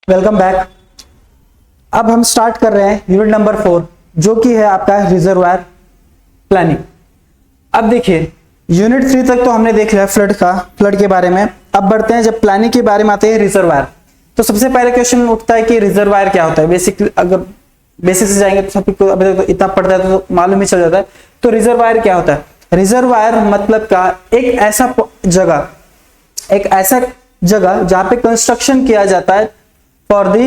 Welcome back. अब हम start कर रहे हैं यूनिट नंबर 4 जो कि है आपका रिजर्वायर प्लानिंग। अब देखिए यूनिट 3 तक तो हमने देख लिया फ्लड के बारे में। अब बढ़ते हैं जब प्लानिंग के बारे में आते हैं रिजर्वायर। तो सबसे पहले क्वेश्चन उठता है कि रिजर्वायर क्या होता है। अगर बेसिक से जाएंगे तो सभी को अभी तक तो इतना पढ़ता है तो मालूम ही चल जाता है। तो रिजर्वायर क्या होता है? रिजर्वायर मतलब का एक ऐसा जगह जहां पे कंस्ट्रक्शन किया जाता है for the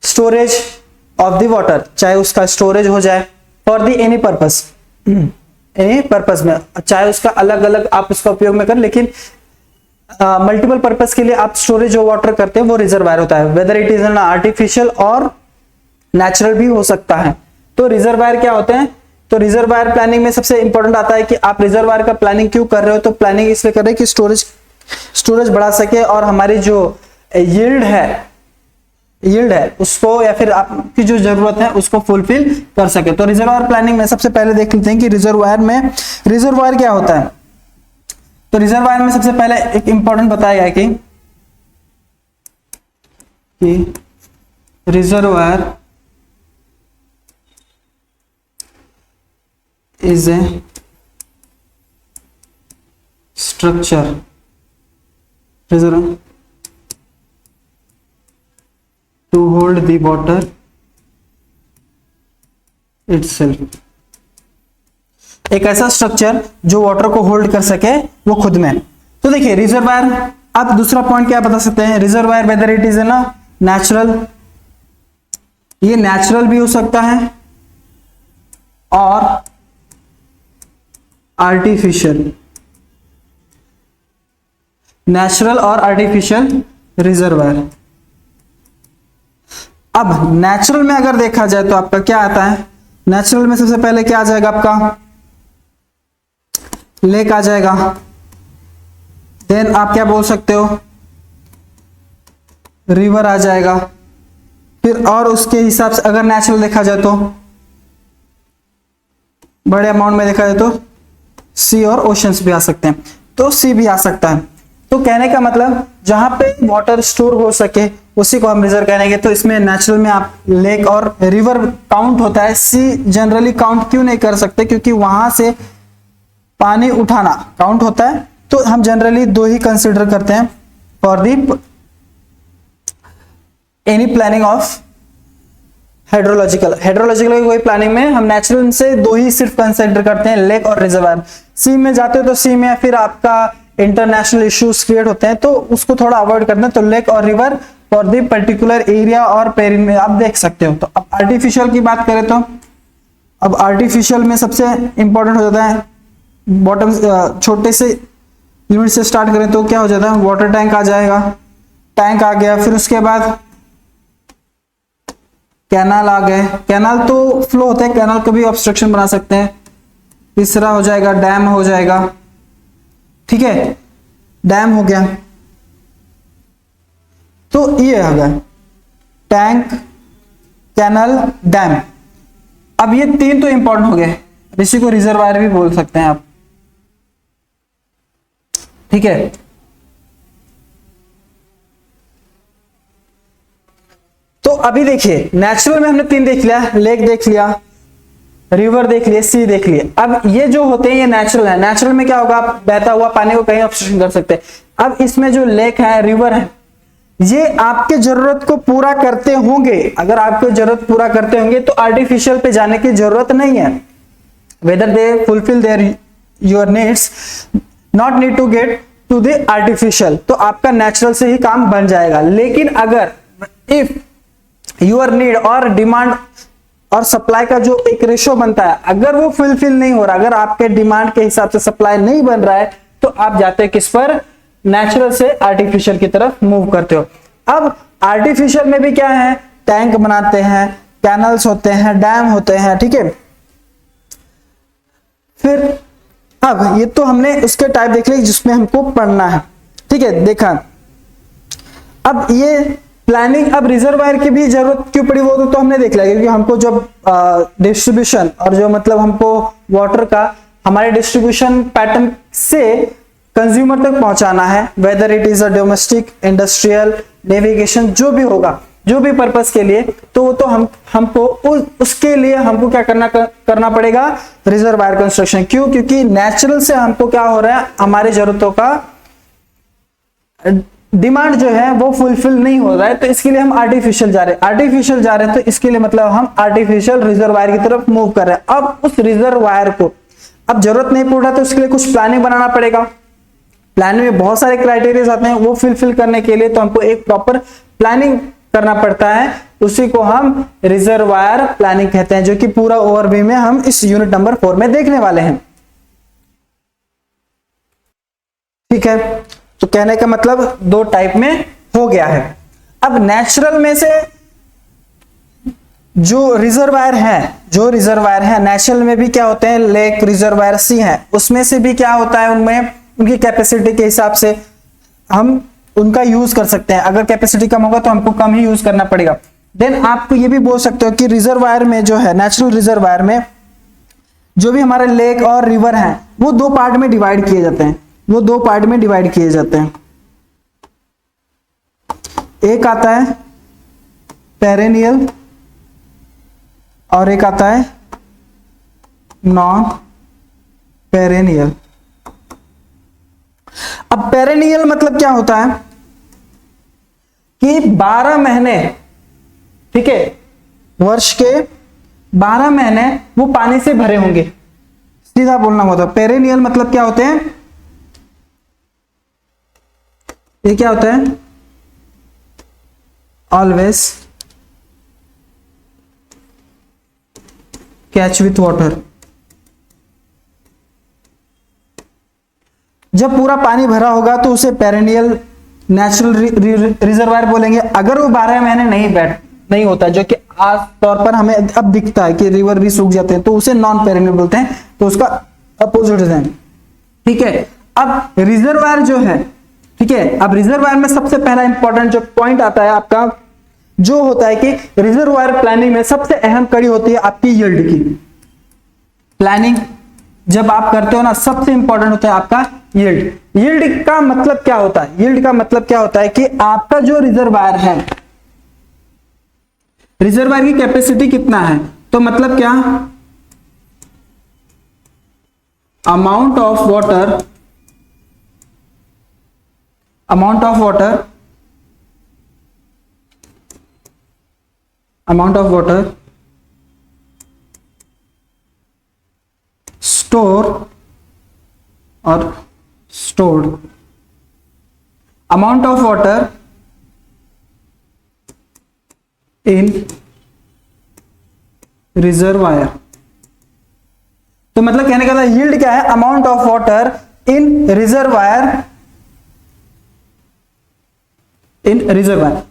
storage of the water, चाहे उसका स्टोरेज हो जाए फॉर द एनी पर्पस में, चाहे उसका अलग अलग आप उसका उपयोग में कर, लेकिन मल्टीपल पर्पस के लिए आप स्टोरेज जो वाटर करते हैं वो रिजर्वायर होता है। Whether it is an artificial और नेचुरल भी हो सकता है। तो रिजर्वायर क्या होते हैं? तो रिजर्वायर प्लानिंग में सबसे इंपॉर्टेंट आता है कि आप रिजर्वायर का प्लानिंग क्यों कर रहे हो। तो प्लानिंग इसलिए कर रहे हैं कि स्टोरेज बढ़ा सके और हमारी जो यील्ड है उसको, या फिर आपकी जो जरूरत है उसको फुलफिल कर सके। तो रिजर्वायर प्लानिंग में सबसे पहले देख लेते हैं कि रिजर्वायर क्या होता है। तो रिजर्वायर में सबसे पहले एक इंपॉर्टेंट बताया गया है कि reservoir is a structure reservoir to hold the water itself। एक ऐसा स्ट्रक्चर जो वाटर को होल्ड कर सके वो खुद में। तो देखिए रिजर्वायर, अब दूसरा पॉइंट क्या बता सकते हैं? रिजर्वायर वेदर इट इज है ना नेचुरल, ये नेचुरल भी हो सकता है और आर्टिफिशियल, नेचुरल और आर्टिफिशियल रिजर्वायर। अब नेचुरल में अगर देखा जाए तो आपका क्या आता है? नेचुरल में सबसे पहले क्या आ जाएगा? आपका लेक आ जाएगा। देन आप क्या बोल सकते हो? रिवर आ जाएगा। फिर और उसके हिसाब से अगर नेचुरल देखा जाए तो बड़े अमाउंट में देखा जाए तो सी और ओशंस भी आ सकते हैं। तो सी भी आ सकता है। तो कहने का मतलब जहां पे वाटर स्टोर हो सके उसी को हम रिजर्व कहेंगे। तो इसमें नेचुरल में आप लेक और रिवर काउंट होता है। सी जनरली काउंट क्यों नहीं कर सकते? क्योंकि वहां से पानी उठाना काउंट होता है। तो हम जनरली दो ही कंसिडर करते हैं for the any planning of hydrological कोई प्लानिंग में हम नेचुरल से दो ही सिर्फ कंसिडर करते हैं, लेक और रिजर्वायर। सी में जाते हो तो सी में फिर आपका इंटरनेशनल इश्यूज क्रिएट होते हैं तो उसको थोड़ा अवॉइड करना है। तो लेक और river for the particular area और पेरिन में आप देख सकते हो। तो अब आर्टिफिशियल की बात करें तो अब आर्टिफिशियल में सबसे इंपॉर्टेंट हो जाता है बॉटम, छोटे से यूनिट से स्टार्ट करें तो क्या हो जाता है? वाटर टैंक आ जाएगा, टैंक आ गया। फिर उसके बाद कैनाल आ गए। कैनाल तो फ्लो होता है, कैनाल को भी ऑब्स्ट्रक्शन बना सकते हैं। तीसरा हो जाएगा डैम हो जाएगा। ठीक है, डैम हो गया। तो ये हो गया टैंक, कैनल, डैम। अब ये तीन तो इंपॉर्टेंट हो गए, इसी को रिजर्वायर भी बोल सकते हैं आप। ठीक है, तो अभी देखिए नेचुरल में हमने तीन देख लिया, लेक देख लिया, रिवर देख लिए, सी देख लिए। अब ये जो होते हैं ये नेचुरल है। नेचुरल में क्या होगा? आप बहता हुआ पानी को कहीं ऑब्स्ट्रक्शन कर सकते हैं। अब इसमें जो लेक है, रिवर है, ये आपके जरूरत को पूरा करते होंगे। अगर आपको जरूरत पूरा करते होंगे तो आर्टिफिशियल पे जाने की जरूरत नहीं है। Whether they fulfil their your needs, not need to get to the artificial. तो आपका नेचुरल से ही काम बन जाएगा। लेकिन अगर इफ योर नीड और डिमांड और सप्लाई का जो एक रेशो बनता है, अगर वो फुलफिल नहीं हो रहा, अगर आपके डिमांड के हिसाब से सप्लाई नहीं बन रहा है, तो आप जाते हैं किस पर? नेचुरल से आर्टिफिशियल की तरफ मूव करते हो। अब आर्टिफिशियल में भी क्या है? टैंक बनाते हैं, कैनल्स होते हैं, डैम होते हैं। ठीक है, फिर अब ये तो हमने उसके टाइप देख लिए जिसमें हमको पढ़ना है। ठीक है, देखा। अब ये प्लानिंग, अब रिजर्वायर की भी जरूरत क्यों पड़ी वो तो हमने देख लिया, क्योंकि हमको जब डिस्ट्रीब्यूशन और जो मतलब हमको वाटर का हमारे डिस्ट्रीब्यूशन पैटर्न से कंज्यूमर तक पहुंचाना है, whether it is a domestic, industrial, navigation, जो भी होगा, जो भी पर्पस के लिए, तो वो तो हमको उसके लिए हमको क्या करना पड़ेगा, रिजर्वायर कंस्ट्रक्शन। क्यों? क्योंकि नेचुरल से हमको क्या हो रहा है, हमारे जरूरतों का डिमांड जो है वो फुलफिल नहीं हो रहा है, तो इसके लिए हम आर्टिफिशियल जा रहे हैं। आर्टिफिशियल जा रहे हैं तो इसके लिए मतलब हम आर्टिफिशियल रिजर्वायर की तरफ मूव कर रहे हैं। अब उस रिजर्वायर को अब जरूरत नहीं पड़ रहा तो उसके लिए कुछ प्लानिंग बनाना पड़ेगा। प्लानिंग में बहुत सारे क्राइटेरिया आते हैं, वो फुलफिल करने के लिए तो हमको एक प्रॉपर प्लानिंग करना पड़ता है, उसी को हम रिजर्वायर प्लानिंग कहते हैं, जो कि पूरा ओवरव्यू में हम इस यूनिट नंबर 4 में देखने वाले हैं। ठीक है, तो कहने का मतलब दो टाइप में हो गया है। अब नेचुरल में से जो रिजर्वायर है नेचुरल में भी क्या होते हैं, लेक, रिजर्वायर, सी है, उसमें से भी क्या होता है, उनमें उनकी कैपेसिटी के हिसाब से हम उनका यूज कर सकते हैं। अगर कैपेसिटी कम होगा तो हमको कम ही यूज करना पड़ेगा। देन आपको ये भी बोल सकते हो कि रिजर्वायर में जो है, नेचुरल रिजर्वायर में जो भी हमारे लेक और रिवर हैं वो दो पार्ट में डिवाइड किए जाते हैं, एक आता है पेरेनियल और एक आता है नॉन पेरेनियल। अब पेरेनियल मतलब क्या होता है कि 12 महीने, ठीक है, वर्ष के 12 महीने वो पानी से भरे होंगे, सीधा बोलना होता है। पेरेनियल मतलब क्या होते हैं, ये क्या होता है, ऑलवेज कैच विथ वाटर। जब पूरा पानी भरा होगा तो उसे पेरेनियल नेचुरल रिजर्वायर बोलेंगे। अगर वो 12 महीने नहीं होता, जो कि आज तौर पर हमें अब दिखता है कि रिवर भी सूख जाते हैं, तो उसे नॉन पेरेनियल बोलते हैं, तो उसका अपोजिट है। ठीक है, अब रिजर्वायर जो है, ठीक है, अब रिजर्वायर में सबसे पहला इंपॉर्टेंट जो पॉइंट आता है आपका, जो होता है कि रिजर्वायर प्लानिंग में सबसे अहम कड़ी होती है आपकी यील्ड की। प्लानिंग जब आप करते हो ना, सबसे इंपॉर्टेंट होता है आपका यील्ड। यील्ड का मतलब क्या होता है, यील्ड का मतलब क्या होता है कि आपका जो रिजर्वायर है, रिजर्वायर की कैपेसिटी कितना है, तो मतलब क्या, अमाउंट ऑफ वाटर स्टोर और stored, amount of water in reservoir। तो मतलब कहने का यील्ड क्या है, amount of water in reservoir,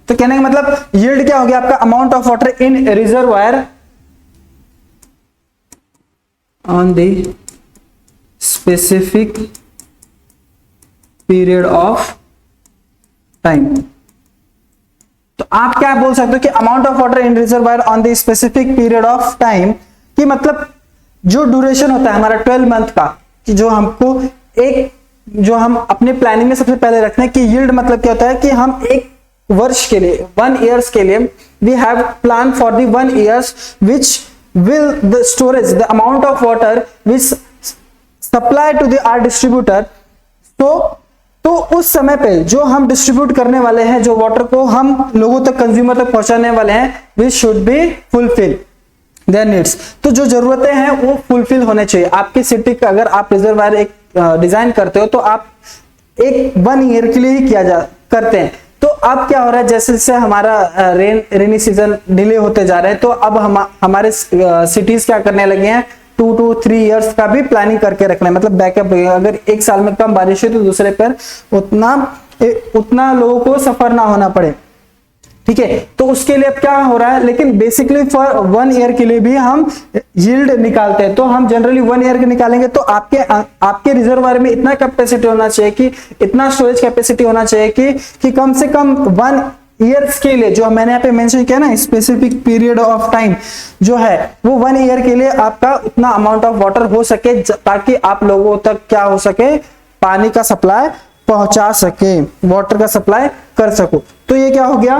तो कहने का मतलब यील्ड क्या हो गया आपका, amount of water in reservoir on the specific period of time. तो आप क्या बोल सकते हो कि amount of water in reservoir on the specific period of time, कि मतलब जो ड्यूरेशन होता है हमारा 12 मंथ का, कि जो हमको जो हम अपने प्लानिंग में सबसे पहले रखते हैं कि यील्ड मतलब क्या होता है कि हम एक वर्ष के लिए, 1 ईयर्स के लिए, we have plan for the 1 years which will the storage the amount of water which supply to the R distributor. तो उस समय पे जो हम डिस्ट्रीब्यूट करने वाले हैं, जो वाटर को हम लोगों तक, कंज्यूमर तक पहुंचाने वाले हैं, we should be fulfil their needs. तो जो जरूरतें हैं वो फुलफिल होने चाहिए। आपकी सिटी का अगर आप रिजर्वायर एक डिजाइन करते हो तो आप एक 1 ईयर के लिए ही करते हैं। तो अब क्या हो रहा है, जैसे जैसे हमारा रेनी सीजन डिले होते जा रहे हैं, तो अब हमारे सिटीज क्या करने लगे हैं, 2 to 3 इयर्स का भी प्लानिंग करके रखना है, मतलब बैकअप। अगर एक साल में कम बारिश हुई तो दूसरे पर उतना लोगों को सफर ना होना पड़े। ठीक है, तो उसके लिए अब क्या हो रहा है, लेकिन बेसिकली फॉर 1 ईयर के लिए भी हम यील्ड निकालते हैं। तो हम जनरली 1 ईयर के निकालेंगे तो आपके रिजर्वायर में इतना कैपेसिटी होना चाहिए, कि इतना स्टोरेज कैपेसिटी होना चाहिए कि कम से कम 1 ईयर्स के लिए, जो मैंने यहाँ पे मेंशन किया ना, स्पेसिफिक पीरियड ऑफ टाइम जो है वो 1 ईयर के लिए आपका उतना अमाउंट ऑफ वाटर हो सके, ताकि आप लोगों तक क्या हो सके, पानी का सप्लाई पहुंचा सके, वाटर का सप्लाई कर सको। तो ये क्या हो गया,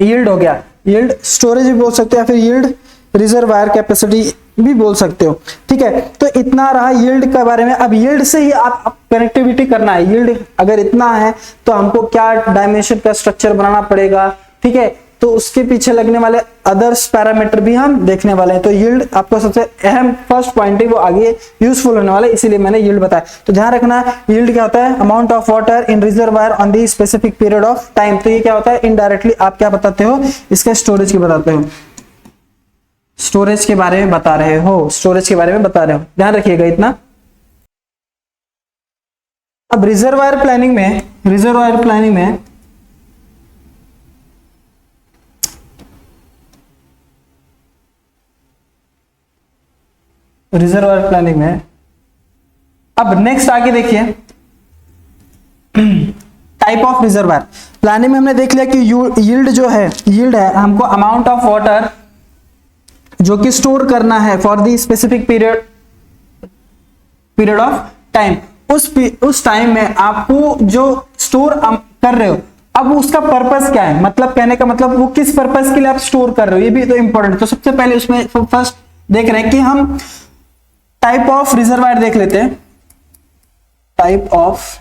यील्ड हो गया। यील्ड स्टोरेज भी बोल सकते हो या फिर यील्ड रिजर्वायर कैपेसिटी भी बोल सकते हो, ठीक है। तो इतना रहा यील्ड के बारे में। अब यील्ड से ही आप कनेक्टिविटी करना है। यील्ड अगर इतना है तो हमको क्या डायमेंशन का स्ट्रक्चर बनाना पड़ेगा, ठीक है। तो उसके पीछे लगने वाले अदर्स पैरामीटर भी हम देखने वाले हैं। तो यील्ड आपको सबसे अहम फर्स्ट पॉइंट है, वो आगे यूजफुल होने वाला है, इसीलिए मैंने यील्ड बताया। तो ध्यान रखना, यील्ड क्या होता है, amount of water in reservoir on the specific period of time. तो ये क्या होता है, इनडायरेक्टली आप क्या बताते हो, इसका स्टोरेज की बताते हो, स्टोरेज के बारे में बता रहे हो, स्टोरेज के बारे में बता रहे हो, ध्यान रखिएगा इतना। अब रिजर्वायर प्लानिंग में, रिजर्वायर प्लानिंग में रिजर्वायर प्लानिंग में अब नेक्स्ट आगे देखिए, टाइप ऑफ रिजर्वायर प्लानिंग में हमने देख लिया कि यील्ड जो है, यील्ड है हमको अमाउंट ऑफ वाटर जो कि स्टोर करना है for the specific period of time. उस टाइम में आपको जो स्टोर कर रहे हो, अब उसका पर्पस क्या है, मतलब कहने का मतलब वो किस पर्पस के लिए आप स्टोर कर रहे हो, ये भी तो इंपॉर्टेंट। तो सबसे पहले उसमें फर्स्ट देख रहे हैं कि हम टाइप ऑफ रिजर्वायर देख लेते हैं। Type of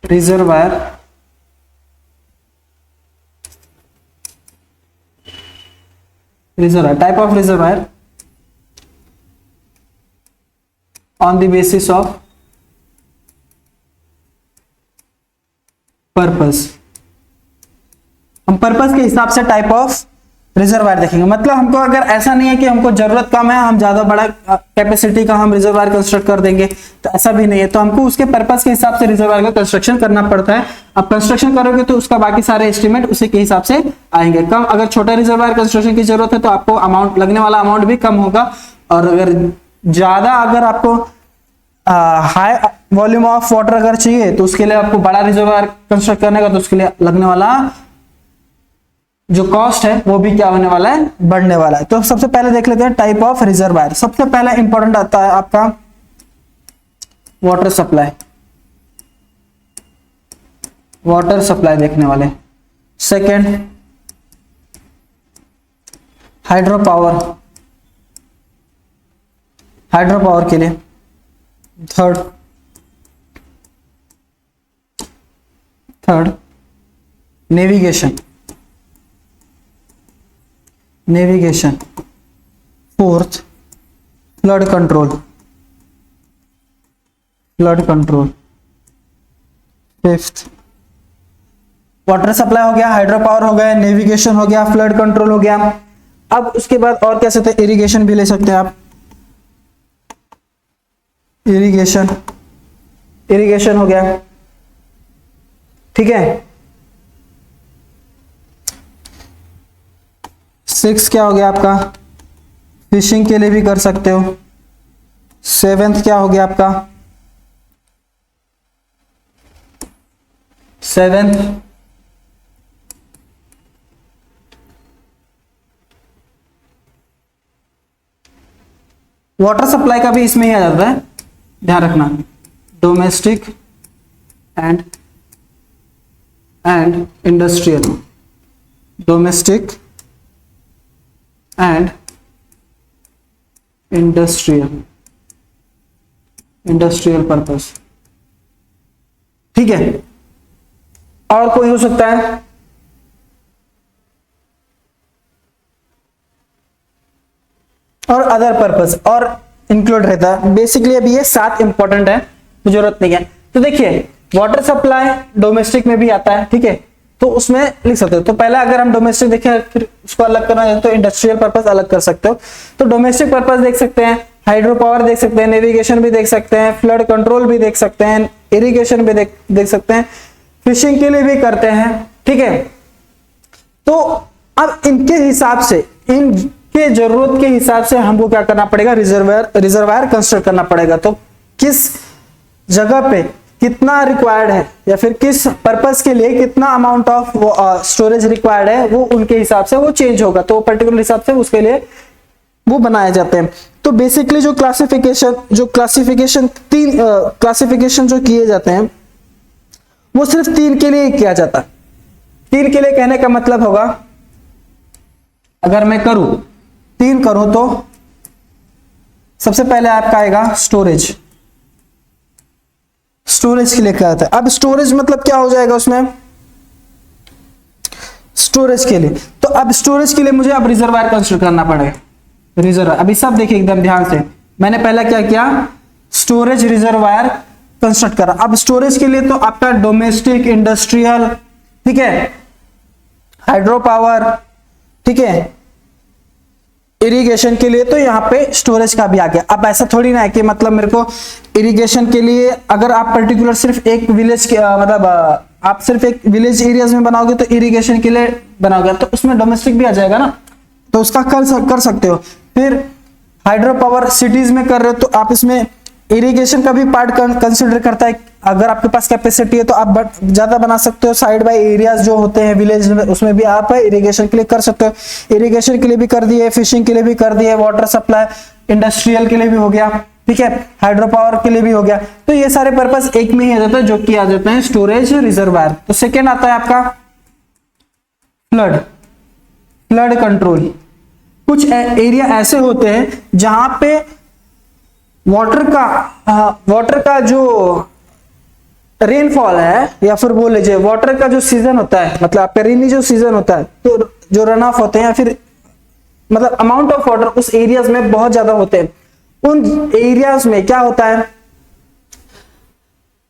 reservoir, type of reservoir on the basis of purpose. हम पर्पस के हिसाब से टाइप ऑफ रिजर्वायर देखेंगे। मतलब हमको अगर ऐसा नहीं है कि हमको जरूरत कम है, हम ज्यादा बड़ा कैपेसिटी का हम रिजर्वायर कंस्ट्रक्ट कर देंगे, तो ऐसा भी नहीं है। तो हमको उसके पर्पस के हिसाब से रिजर्वायर का कंस्ट्रक्शन करना पड़ता है। अब कंस्ट्रक्शन करोगे तो उसका बाकी सारे एस्टिमेट उसी के हिसाब से आएंगे। कम अगर छोटा रिजर्वायर कंस्ट्रक्शन की जरूरत है तो आपको अमाउंट लगने वाला अमाउंट भी कम होगा, और अगर ज्यादा अगर आपको हाई वॉल्यूम ऑफ वाटर अगर चाहिए तो उसके लिए आपको बड़ा रिजर्वायर कंस्ट्रक्ट करने का, तो उसके लिए लगने वाला जो कॉस्ट है वो भी क्या होने वाला है, बढ़ने वाला है। तो सबसे पहले देख लेते हैं टाइप ऑफ रिजर्वायर। सबसे पहले इंपॉर्टेंट आता है आपका वाटर सप्लाई, वाटर सप्लाई देखने वाले। Second hydro power, hydro power के लिए। Third navigation, navigation. Fourth flood control, flood control. Fifth water supply हो गया, हाइड्रो पावर हो गया, नेविगेशन हो गया, फ्लड कंट्रोल हो गया। अब उसके बाद और क्या सकते हैं, इरिगेशन भी ले सकते हैं आप। इरिगेशन, इरिगेशन हो गया, ठीक है। सिक्स क्या हो गया आपका, फिशिंग के लिए भी कर सकते हो। सेवेंथ क्या हो गया आपका, सेवेंथ वाटर सप्लाई का भी इसमें ही आ जाता है, ध्यान रखना। Domestic and industrial, domestic and industrial purpose, ठीक है। और कोई हो सकता है, और अदर पर्पस और इंक्लूड रहता है। बेसिकली अभी ये 7 इंपॉर्टेंट है, तो जरूरत नहीं है। तो देखिए वाटर सप्लाई डोमेस्टिक में भी आता है, ठीक है, तो उसमें लिख सकते हो। तो पहले अगर हम डोमेस्टिक देखें फिर उसको अलग करना है तो इंडस्ट्रियल पर्पस अलग कर सकते हो। तो डोमेस्टिक पर्पस देख सकते हैं, हाइड्रो पावर देख सकते हैं, नेविगेशन भी देख सकते हैं, फ्लड कंट्रोल भी देख सकते हैं, इरिगेशन भी देख सकते हैं, फिशिंग के लिए भी करते हैं, ठीक है। तो अब इनके हिसाब से, इनके जरूरत के हिसाब से हमको क्या करना पड़ेगा, रिजर्वायर कंस्ट्रक्ट करना पड़ेगा। तो किस जगह पे कितना रिक्वायर्ड है या फिर किस पर्पस के लिए कितना अमाउंट ऑफ स्टोरेज रिक्वायर्ड है, वो उनके हिसाब से वो चेंज होगा। तो पर्टिकुलर हिसाब से उसके लिए वो बनाए जाते हैं। तो बेसिकली जो क्लासिफिकेशन तीन क्लासिफिकेशन जो किए जाते हैं वो सिर्फ 3 के लिए ही किया जाता है। 3 के लिए कहने का मतलब होगा, अगर मैं 3 करूं तो सबसे पहले आपका आएगा स्टोरेज के लिए क्या आता है। अब स्टोरेज मतलब क्या हो जाएगा उसमें, स्टोरेज के लिए, तो अब स्टोरेज के लिए मुझे अब रिजर्वायर कंस्ट्रक्ट करना पड़ेगा। रिजर्वायर अभी सब देखिए एकदम ध्यान से, मैंने पहला क्या किया, स्टोरेज रिजर्वायर कंस्ट्रक्ट करा। अब स्टोरेज के लिए तो आपका डोमेस्टिक, इंडस्ट्रियल, ठीक है, हाइड्रो पावर, ठीक है, इरिगेशन के लिए तो यहाँ पे स्टोरेज का भी आ गया। अब ऐसा थोड़ी ना है कि मतलब मेरे को इरिगेशन के लिए अगर आप पर्टिकुलर सिर्फ एक विलेज के मतलब आप सिर्फ एक विलेज एरियाज में बनाओगे तो इरिगेशन के लिए बनाओगे तो उसमें डोमेस्टिक भी आ जाएगा ना, तो उसका कर सकते हो। फिर हाइड्रो पावर सिटीज में कर रहे हो तो आप इसमें इरिगेशन का भी पार्ट कंसिडर करता है। अगर आपके पास कैपेसिटी है तो आप ज्यादा बना सकते हो। साइड बाय एरियाज जो होते हैं विलेज में उसमें भी आप इरिगेशन के लिए कर सकते हो। इरिगेशन के लिए भी कर दिए, फिशिंग के लिए भी कर दिए, वाटर सप्लाई इंडस्ट्रियल के लिए भी हो गया, ठीक है, हाइड्रो पावर के लिए भी हो गया। तो ये सारे पर्पस एक में ही आ जाता है जो कि आ जाते हैं स्टोरेज रिजर्वायर। तो सेकेंड आता है आपका फ्लड कंट्रोल। कुछ एरिया ऐसे होते हैं जहां पे वाटर का जो रेनफॉल है या फिर बोल लीजिए वाटर का जो सीजन होता है, मतलब आपका रेनी जो सीजन होता है, तो जो रन ऑफ होते हैं या फिर मतलब अमाउंट ऑफ वाटर उस एरियाज में बहुत ज्यादा होते हैं। उन एरियाज में क्या होता है,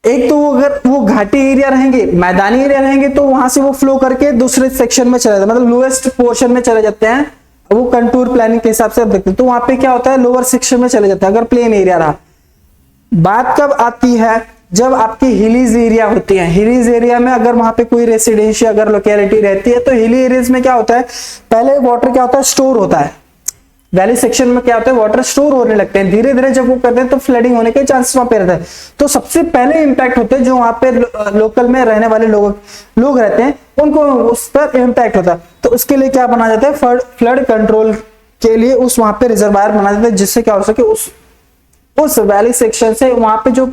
एक तो अगर वो घाटी एरिया रहेंगे, मैदानी एरिया रहेंगे तो वहां से वो फ्लो करके दूसरे सेक्शन में चले जाते हैं, मतलब लोएस्ट पोर्शन में चले जाते हैं। वो कंटूर प्लानिंग के हिसाब से आप देखते हैं तो वहां पे क्या होता है, लोअर सेक्शन में चले जाते हैं अगर प्लेन एरिया रहा। बात कब आती है, जब आपकी हिलीज एरिया होती है। हिलीज एरिया में अगर वहां पे कोई रेसिडेंशियल अगर लोकेलिटी रहती है तो हिली एरियाज में क्या होता है, पहले वाटर क्या होता है, स्टोर होता है। वैली सेक्शन में क्या होता है, वाटर स्टोर होने लगते हैं। धीरे धीरे जब वो करते हैं तो फ्लडिंग होने के चांसेस वहां पे रहते हैं। तो सबसे पहले इंपैक्ट होते हैं जो वहां पे लोकल में रहने वाले लोग रहते हैं, उनको उस पर इंपैक्ट होता है। तो उसके लिए क्या बना जाता है, फ्लड कंट्रोल के लिए उस वहां पे रिजर्वायर बना जाता है, जिससे क्या हो सके उस वैली सेक्शन से वहां पे जो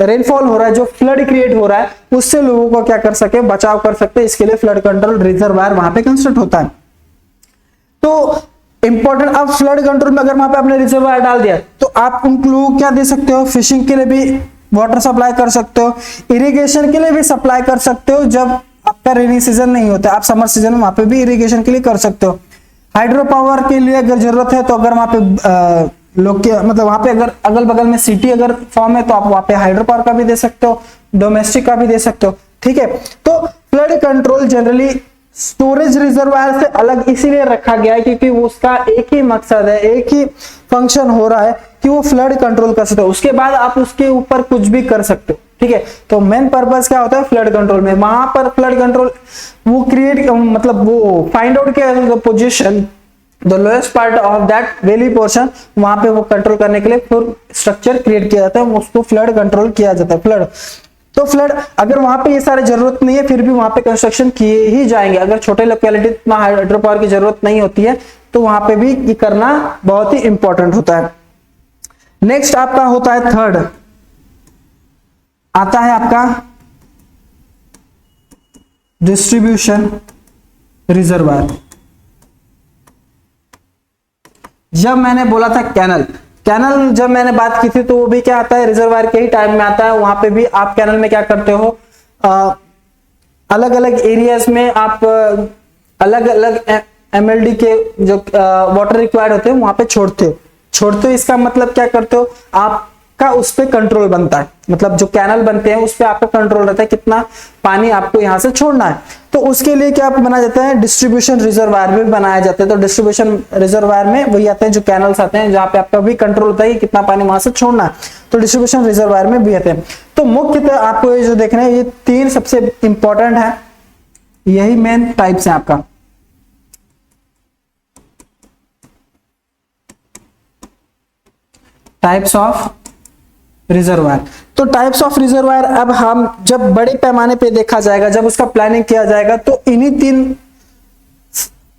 रेनफॉल हो रहा है, जो फ्लड क्रिएट हो रहा है, उससे लोगों को क्या कर सके, बचाव कर सकते हैं। इसके लिए फ्लड कंट्रोल रिजर्वायर वहां पे कंस्ट्रक्ट होता है। तो इंपॉर्टेंट, अब फ्लड कंट्रोल में अगर वहां पे आपने रिजर्वायर डाल दिया तो आप उन लोगों को क्या दे सकते हो, फिशिंग के लिए भी वाटर सप्लाई कर सकते हो, इरिगेशन के लिए भी सप्लाई कर सकते हो। जब आपका रेनी सीजन नहीं होता, आप समर सीजन में वहां पे भी इरिगेशन के लिए कर सकते हो। हाइड्रो पावर के लिए अगर जरूरत है तो अगर वहां पे लोग के मतलब वहां पे अगर अगल बगल में सिटी अगर फॉर्म है तो आप वहां पे हाइड्रो पावर का भी दे सकते हो, डोमेस्टिक का भी दे सकते हो, ठीक है। तो flood control generally storage reservoir से अलग इसीलिए रखा गया है क्योंकि उसका एक ही मकसद है, एक ही फंक्शन हो रहा है कि वो फ्लड कंट्रोल कर सकते हो। उसके बाद आप उसके ऊपर कुछ भी कर सकते हो, ठीक है। तो मेन पर्पस क्या होता है फ्लड कंट्रोल में, वहां पर फ्लड कंट्रोल वो क्रिएट मतलब वो फाइंड आउट किया the position the lowest part of that valley portion, वहां पे वो कंट्रोल करने के लिए फिर स्ट्रक्चर क्रिएट किया जाता है, उसको फ्लड कंट्रोल किया जाता है। फ्लड तो फ्लड अगर वहां पे ये सारे जरूरत नहीं है फिर भी वहां पे कंस्ट्रक्शन किए ही जाएंगे। अगर छोटे लोकेलिटी में हाइड्रो पावर की जरूरत नहीं होती है तो वहां पे भी ये करना बहुत ही इंपॉर्टेंट होता है। नेक्स्ट आपका होता है थर्ड, आता है आपका डिस्ट्रीब्यूशन रिजर्वायर। जब मैंने बोला था कैनल जब मैंने बात की थी तो वो भी क्या आता है, रिजर्वायर के ही टाइम में आता है। वहां पे भी आप कैनल में क्या करते हो, अलग अलग एरियाज में आप अलग अलग एमएलडी के जो वाटर रिक्वायर्ड होते हैं वहां पे छोड़ते हो। इसका मतलब क्या करते हो, आपका उस पे कंट्रोल बनता है, मतलब जो कैनल बनते हैं उस पे आपका कंट्रोल रहता है कितना पानी आपको यहां से छोड़ना है। तो उसके लिए क्या बनाया जाता है, डिस्ट्रीब्यूशन रिजर्वायर भी बनाया जाता है। तो डिस्ट्रीब्यूशन रिजर्वायर में वही आते हैं जो कैनल्स आते हैं जहां पे आपका भी कंट्रोल होता है कि कितना पानी वहां से छोड़ना है, तो डिस्ट्रीब्यूशन रिजर्वायर में भी आते हैं। तो मुख्यतः आपको ये जो देखना है ये 3 सबसे इंपॉर्टेंट है, यही मेन टाइप्स है आपका। Types of reservoir. तो टाइप्स ऑफ रिजर्वायर अब हम जब बड़े पैमाने पे देखा जाएगा, जब उसका प्लानिंग किया जाएगा तो इन्हीं 3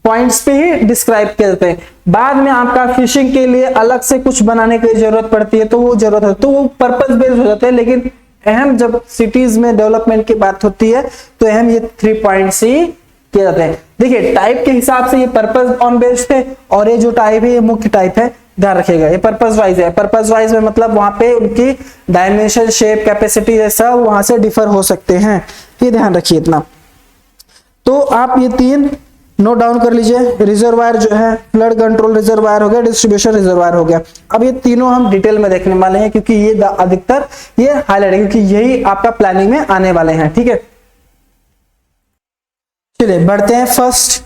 पॉइंट्स पे ही डिस्क्राइब किया जाता है। बाद में आपका फिशिंग के लिए अलग से कुछ बनाने की जरूरत पड़ती है, तो वो जरूरत है, तो वो पर्पस बेस्ड हो जाता है। लेकिन अहम जब सिटीज में डेवलपमेंट की बात होती है तो अहम ये 3 पॉइंट्स ही किए जाते हैं। देखिए टाइप के हिसाब से ये पर्पस ऑन बेस्ड है, और ये जो टाइप है ये मुख्य टाइप है, ध्यान रखिएगा। ये पर्पस वाइज है, पर्पस वाइज में मतलब वहां पे उनकी डायमेंशन, शेप, कैपेसिटी जैसा वहां से डिफर हो सकते हैं, ये ध्यान रखिए इतना। तो आप ये 3 नोट डाउन कर लीजिए। रिजर्वायर जो है, फ्लड कंट्रोल रिजर्वायर हो गया, डिस्ट्रीब्यूशन रिजर्वायर हो गया। अब ये तीनों हम डिटेल में देखने वाले हैं, क्योंकि ये अधिकतर ये हाईलाइट है, क्योंकि यही आपका प्लानिंग में आने वाले हैं, ठीक है। चलिए बढ़ते हैं, फर्स्ट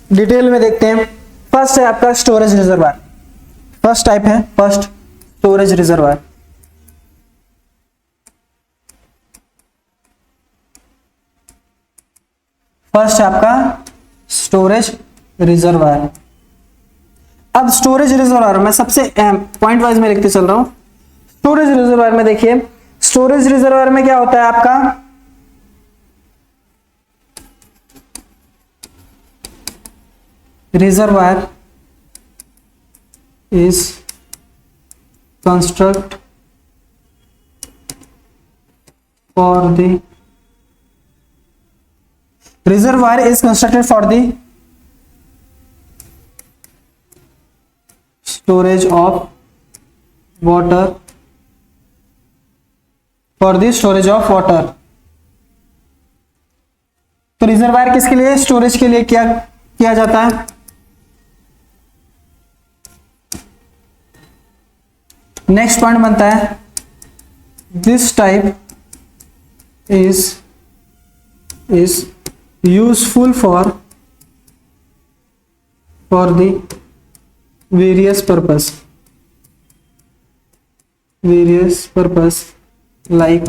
डिटेल में देखते हैं। फर्स्ट है आपका स्टोरेज रिजर्वायर। फर्स्ट टाइप है फर्स्ट स्टोरेज रिजर्वायर। फर्स्ट है आपका स्टोरेज रिजर्वायर। अब स्टोरेज रिजर्वायर में सबसे पॉइंट वाइज में लिखते चल रहा हूं। स्टोरेज रिजर्वायर में देखिए, स्टोरेज रिजर्वायर में क्या होता है आपका, reservoir is construct for the reservoir is constructed for the storage of water, for the storage of water। तो रिजर्वायर किसके लिए, स्टोरेज के लिए क्या किया जाता है। नेक्स्ट पॉइंट बनता है, this type is useful for the various purpose like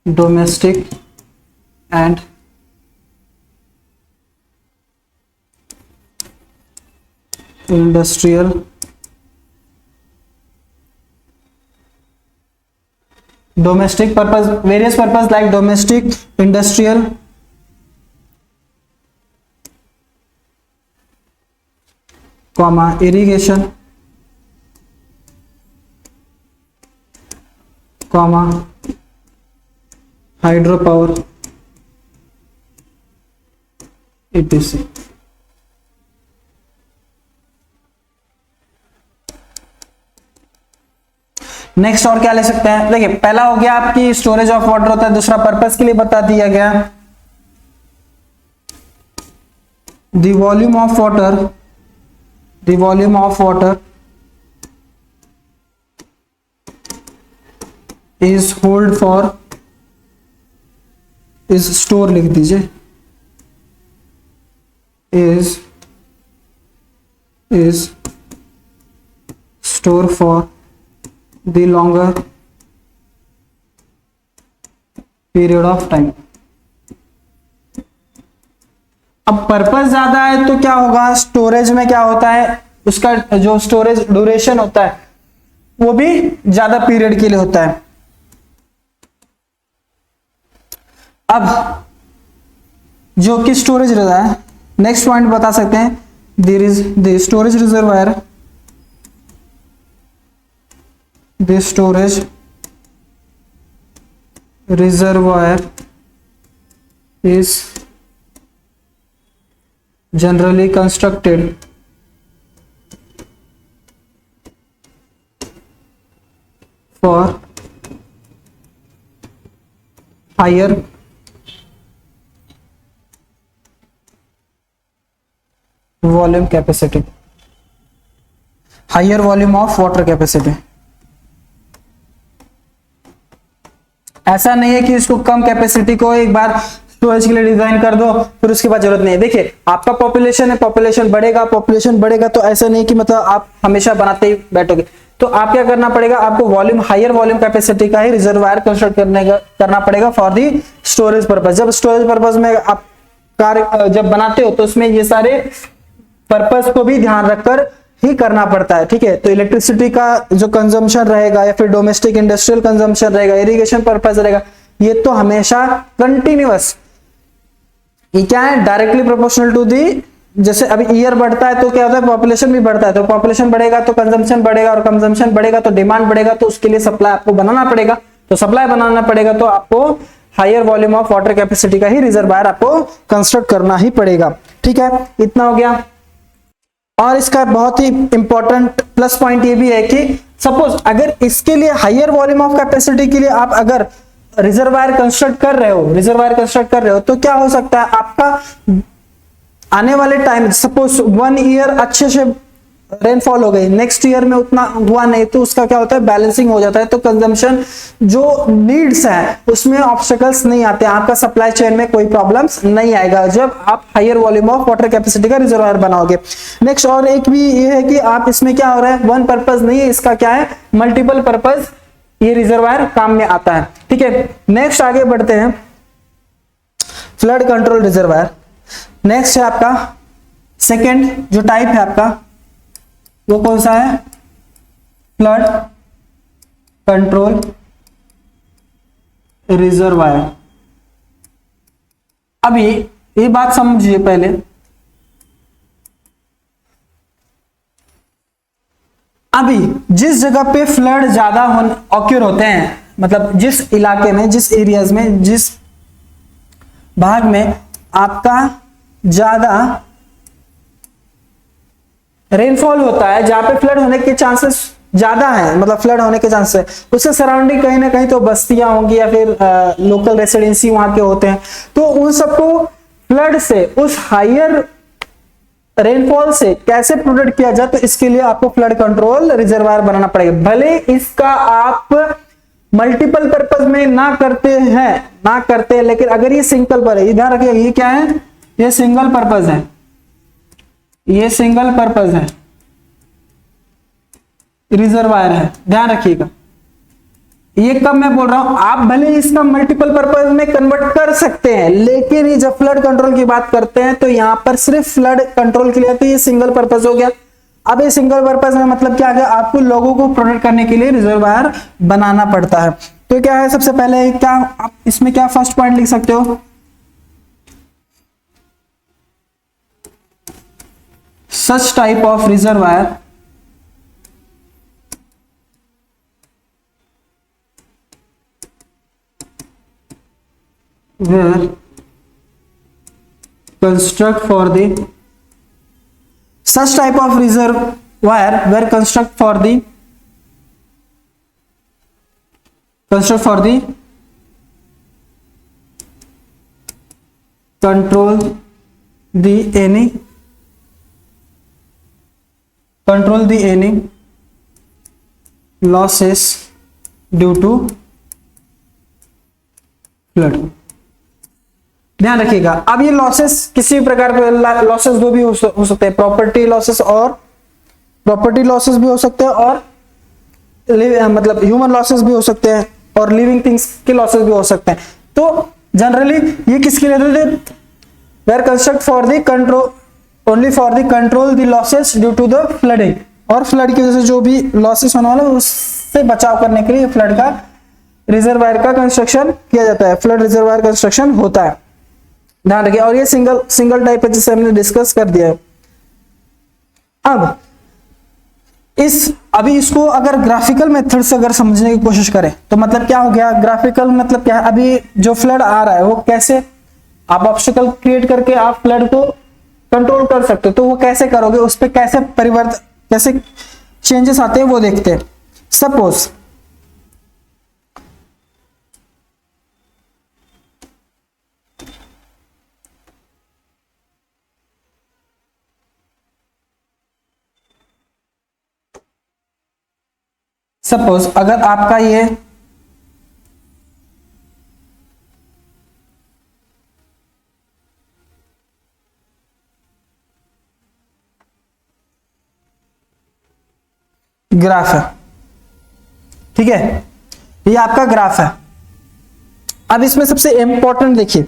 domestic and industrial domestic purpose, various purpose like domestic, industrial, comma irrigation, comma hydro power, etc। Next और क्या ले सकते हैं, देखिए पहला हो गया आपकी स्टोरेज ऑफ वाटर होता है, दूसरा पर्पस के लिए बता दिया गया, the volume of water is hold for, is store लिख दीजिए, is store for the longer period of time. अब पर्पस ज्यादा है तो क्या होगा, स्टोरेज में क्या होता है, उसका जो स्टोरेज ड्यूरेशन होता है वो भी ज्यादा पीरियड के लिए होता है। अब जो कि स्टोरेज रहता है, नेक्स्ट पॉइंट बता सकते हैं, there is the storage reservoir, the storage reservoir is generally constructed for higher volume capacity, higher volume of water capacity। ऐसा नहीं है कि इसको कम कैपेसिटी को एक बार स्टोरेज के लिए डिजाइन कर दो फिर उसके बाद जरूरत नहीं है। देखिए आपका पॉपुलेशन है, पॉपुलेशन बढ़ेगा तो ऐसा नहीं कि मतलब आप हमेशा बनाते ही बैठोगे, तो आप क्या करना पड़ेगा, आपको वॉल्यूम, हायर वॉल्यूम कैपेसिटी का ही रिजर्वायर कंस्ट्रक्ट करना पड़ेगा फॉर दी स्टोरेज पर्पज। जब स्टोरेज पर्पज में आप कार्य जब बनाते हो तो उसमें ये सारे पर्पस को भी ध्यान रखकर ही करना पड़ता है, ठीक है। तो इलेक्ट्रिसिटी का जो कंजम्पशन रहेगा या फिर डोमेस्टिक इंडस्ट्रियल कंजम्पशन रहेगा, इरिगेशन पर्पज रहेगा, ये तो हमेशा कंटिन्यूअस, ये क्या है, डायरेक्टली प्रोपोर्शनल टू दी, जैसे अभी ईयर बढ़ता है तो क्या होता है, पॉपुलेशन भी बढ़ता है, तो पॉपुलेशन बढ़ेगा तो कंजम्पशन बढ़ेगा, और कंजम्पशन बढ़ेगा तो डिमांड बढ़ेगा, तो उसके लिए सप्लाई आपको बनाना पड़ेगा, तो सप्लाई बनाना पड़ेगा तो आपको higher volume of water capacity का ही रिजर्वायर आपको कंस्ट्रक्ट करना ही पड़ेगा, ठीक है। इतना हो गया। और इसका बहुत ही इंपॉर्टेंट प्लस पॉइंट ये भी है कि सपोज अगर इसके लिए हायर वॉल्यूम ऑफ कैपेसिटी के लिए आप अगर रिजर्वायर कंस्ट्रक्ट कर रहे हो तो क्या हो सकता है, आपका आने वाले टाइम सपोज 1 ईयर अच्छे से रेनफॉल हो गई, नेक्स्ट ईयर में उतना हुआ नहीं, तो उसका क्या होता है, बैलेंसिंग हो जाता है, तो कंजम्पशन जो नीड्स है उसमें ऑब्स्टेकल्स नहीं आते, आपका सप्लाई चेन में कोई प्रॉब्लम्स नहीं आएगा जब आप higher volume of water capacity का रिजर्वायर बनाओगे। नेक्स्ट और एक भी ये है कि आप इसमें क्या हो रहा है, वन पर्पज नहीं है, इसका क्या है, मल्टीपल पर्पज ये रिजर्वायर काम में आता है, ठीक है। नेक्स्ट आगे बढ़ते हैं, फ्लड कंट्रोल रिजर्वायर। नेक्स्ट है आपका सेकेंड जो टाइप है आपका वो कौन सा है, फ्लड कंट्रोल रिजर्वायर। अभी ये बात समझिए पहले, अभी जिस जगह पे फ्लड ज्यादा ऑक्यूर होते हैं, मतलब जिस इलाके में, जिस एरियाज में, जिस भाग में आपका ज्यादा रेनफॉल होता है, जहां पे फ्लड होने के चांसेस ज्यादा है, मतलब फ्लड होने के चांसेस, उससे सराउंडिंग कहीं ना कहीं तो बस्तियां होंगी या फिर लोकल रेसिडेंसी वहां के होते हैं, तो उन सबको फ्लड से, उस हायर रेनफॉल से कैसे प्रोटेक्ट किया जाए, तो इसके लिए आपको फ्लड कंट्रोल रिजर्वायर बनाना पड़ेगा। भले इसका आप मल्टीपल पर्पज में ना करते हैं, लेकिन अगर ये सिंगल पर है, ध्यान रखिए ये क्या है, ये सिंगल पर्पज है, ये सिंगल पर्पज है रिजर्वायर है, ध्यान रखिएगा। ये कब मैं बोल रहा हूं, आप भले इसका मल्टीपल पर्पज में कन्वर्ट कर सकते हैं, लेकिन ये जब फ्लड कंट्रोल की बात करते हैं तो यहां पर सिर्फ फ्लड कंट्रोल के लिए, तो ये सिंगल पर्पज हो गया। अब ये सिंगल पर्पज में मतलब क्या है, आपको लोगों को प्रोटेक्ट करने के लिए रिजर्वायर बनाना पड़ता है। तो क्या है, सबसे पहले क्या आप इसमें क्या फर्स्ट पॉइंट लिख सकते हो, such type of reservoir where construct for the such type of reservoir where construct for the control the any losses due to flood. ध्यान रखिएगा, अब ये लॉसेस किसी भी प्रकार के लॉसेस दो भी हो सकते हैं, प्रॉपर्टी लॉसेस भी हो सकते हैं, और मतलब ह्यूमन लॉसेस भी हो सकते हैं, और लिविंग थिंग्स के लॉसेस भी हो सकते हैं। तो जनरली ये किसके लिए देते हैं, where construct for the control only for the control the losses due to the flooding, और फ्लड की वजह से जो भी लॉसेस होने वाले उससे बचाव करने के लिए फ्लड का रिजर्वायर का कंस्ट्रक्शन किया जाता है, फ्लड रिजर्वायर कंस्ट्रक्शन होता है, ध्यान रखिए। और ये सिंगल टाइप है जिसे हमने डिस्कस कर दिया है। अब अभी इसको अगर ग्राफिकल मेथड से अगर समझने की कोशिश करें तो मतलब क्या हो गया, ग्राफिकल मतलब क्या है, अभी जो फ्लड आ रहा है वो कैसे आप ऑब्स्टेकल क्रिएट करके आप फ्लड को कंट्रोल कर सकते हो, तो वो कैसे करोगे, उस पर कैसे कैसे चेंजेस आते हैं वो देखते हैं। सपोज अगर आपका ये ग्राफ है, ठीक है, ये आपका ग्राफ है। अब इसमें सबसे इंपॉर्टेंट देखिए,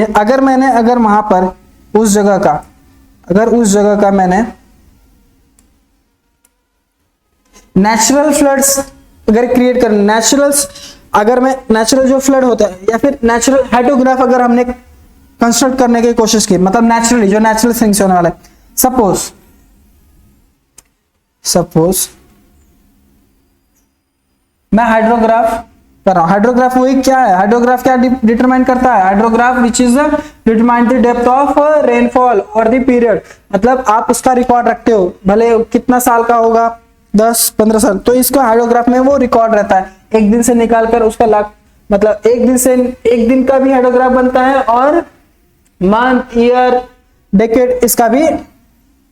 अगर वहां पर उस जगह का मैंने नेचुरल फ्लड्स अगर क्रिएट करना, नेचुरल्स अगर मैं नेचुरल जो फ्लड होता है या फिर नेचुरल हाइड्रोग्राफ अगर हमने कंस्ट्रक्ट करने की कोशिश की, मतलब नेचुरली जो नेचुरल थिंग्स होने वाला है, सपोज मैं हाइड्रोग्राफ कर रहा हूं। हाइड्रोग्राफ वही क्या है, हाइड्रोग्राफ क्या डिटरमाइन करता है, hydrograph which is determine the depth of rainfall और द पीरियड, मतलब आप उसका रिकॉर्ड रखते हो, भले कितना साल का होगा, 10-15 साल, तो इसका हाइड्रोग्राफ में वो रिकॉर्ड रहता है, एक दिन से निकालकर उसका लाख, मतलब एक दिन का भी हाइड्रोग्राफ बनता है और मंथ, ईयर, डेकेड इसका भी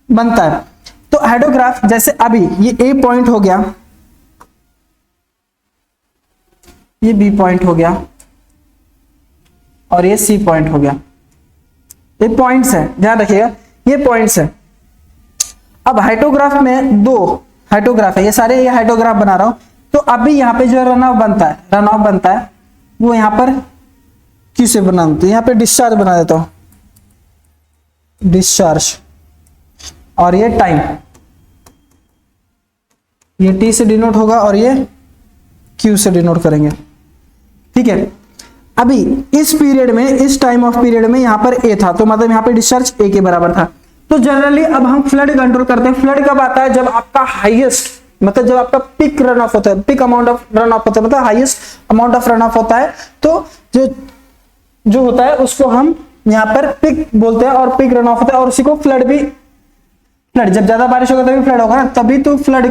बनता है। तो हाइड्रोग्राफ जैसे अभी ये ए पॉइंट हो गया, ये बी पॉइंट हो गया और ये सी पॉइंट हो गया, ये पॉइंट्स है, ध्यान रखिएगा ये पॉइंट्स है। अब हाइड्रोग्राफ में 2 हाइड्रोग्राफ है, ये सारे ये हाइड्रोग्राफ बना रहा हूं, तो अभी यहाँ पे जो रन ऑफ बनता है वो यहाँ पर किसे बना देते हैं, यहाँ पे डिस्चार्ज बना देता हूं, डिस्चार्ज, और ये टाइम, ये टी से डिनोट होगा और ये क्यू से डिनोट करेंगे, ठीक है। अभी इस पीरियड में, इस टाइम ऑफ पीरियड में यहाँ पर ए था, तो मतलब यहाँ पे डिस्चार्ज ए के बराबर था। तो जनरली अब हम फ्लड कंट्रोल करते हैं, फ्लड कब आता है, जब आपका हाईएस्ट, मतलब जब आपका पिक रन ऑफ होता है, peak amount of run off होता है, मतलब highest amount of run off होता है, तो जो होता है उसको हम यहाँ पर पिक बोलते हैं और पिक रन ऑफ होता है, और उसी को फ्लड भी, फ्लड जब ज्यादा बारिश होगा तभी फ्लड होगा ना, तभी तो फ्लड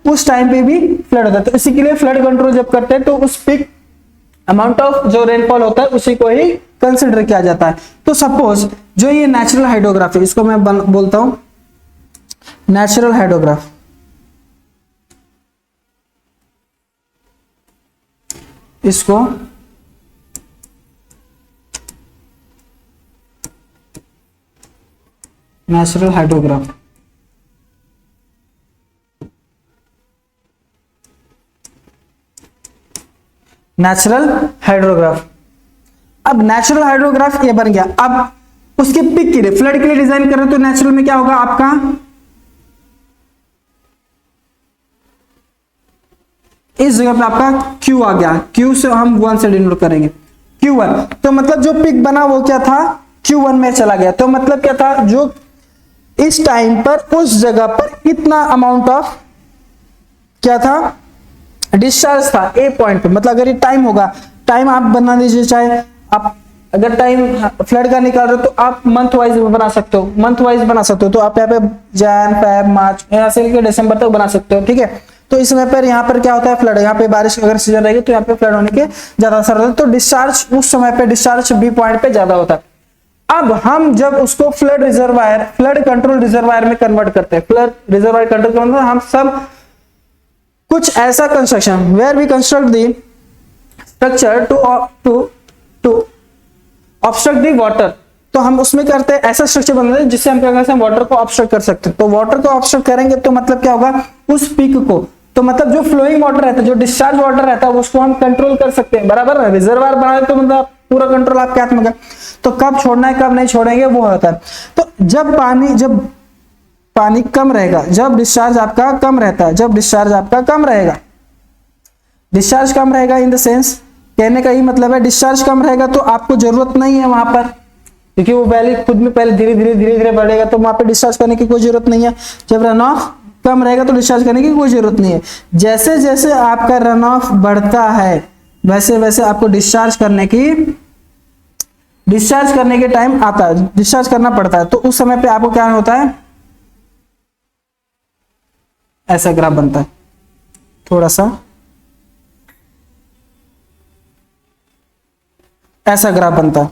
उस टाइम पे भी फ्लड होता है। तो इसी के लिए फ्लड कंट्रोल जब करते हैं तो उस पिक अमाउंट ऑफ जो रेनफॉल होता है उसी को ही कंसिडर किया जाता है। तो सपोज जो ये नेचुरल हाइड्रोग्राफ है, इसको मैं बोलता हूं नेचुरल हाइड्रोग्राफ, इसको नेचुरल हाइड्रोग्राफ, नेचुरल हाइड्रोग्राफ। अब नेचुरल हाइड्रोग्राफ ये बन गया। अब उसके पिक के लिए, फ्लड के लिए डिजाइन कर रहे हो तो नेचुरल में क्या होगा आपका, इस जगह पे आपका Q आ गया, Q से हम 1 से डिनोट करेंगे, Q1। तो मतलब जो पिक बना वो क्या था, Q1 में चला गया। तो मतलब क्या था, जो इस टाइम पर उस जगह पर इतना अमाउंट ऑफ क्या था, डिस्चार्ज था ए पॉइंट पे। मतलब अगर ये टाइम होगा, टाइम आप बना दीजिए, चाहे आप अगर टाइम फ्लड का निकाल रहे हो तो आप मंथ वाइज बना सकते हो, तो आप यहाँ पे जैन, फेब, मार्च, यहाँ से लेकर दिसंबर तक बना सकते हो, ठीक है। तो इस समय पर यहाँ पर क्या होता है, फ्लड, यहाँ पे बारिश अगर सीजन रहेगी तो यहाँ पे फ्लड होने के ज्यादा असर होता है, तो डिस्चार्ज उस समय पे डिस्चार्ज बी पॉइंट पे ज्यादा होता है। अब हम जब उसको फ्लड कंट्रोल रिजर्वायर में कन्वर्ट करते हैं, फ्लड रिजर्वायर कंट्रोल करते हैं, हम सब कुछ ऐसा construction where we construct the structure to obstruct the water, तो हम उसमें करते हैं ऐसा स्ट्रक्चर बनाते हैं जिससे हम क्या करते हैं, वाटर को ऑब्स्ट्रक्ट कर सकते हैं। तो वाटर को ऑब्स्ट्रक्ट करेंगे तो मतलब क्या होगा, उस पीक को, तो मतलब जो फ्लोइंग वाटर रहता है, जो डिस्चार्ज वाटर रहता है, उसको हम कंट्रोल कर सकते हैं, बराबर है। रिजर्वायर बनाए तो मतलब पूरा कंट्रोल आपके हाथ में है, तो कब छोड़ना है कब नहीं छोड़ेंगे वो होता है। तो जब पानी कम रहेगा, जब डिस्चार्ज आपका कम रहता है, डिस्चार्ज कम रहेगा इन द सेंस, कहने का ही मतलब है डिस्चार्ज कम रहेगा तो आपको जरूरत नहीं है वहां पर, क्योंकि वो वैली खुद में पहले धीरे धीरे बढ़ेगा, तो वहां पे डिस्चार्ज करने की कोई जरूरत नहीं है। जब रन ऑफ कम रहेगा तो डिस्चार्ज करने की कोई जरूरत नहीं है। जैसे जैसे आपका रन ऑफ बढ़ता है वैसे वैसे आपको डिस्चार्ज करने के टाइम आता है, डिस्चार्ज करना पड़ता है। तो उस समय पे आपको क्या होता है, ऐसा ग्राफ बनता है, थोड़ा सा ऐसा ग्राफ बनता है।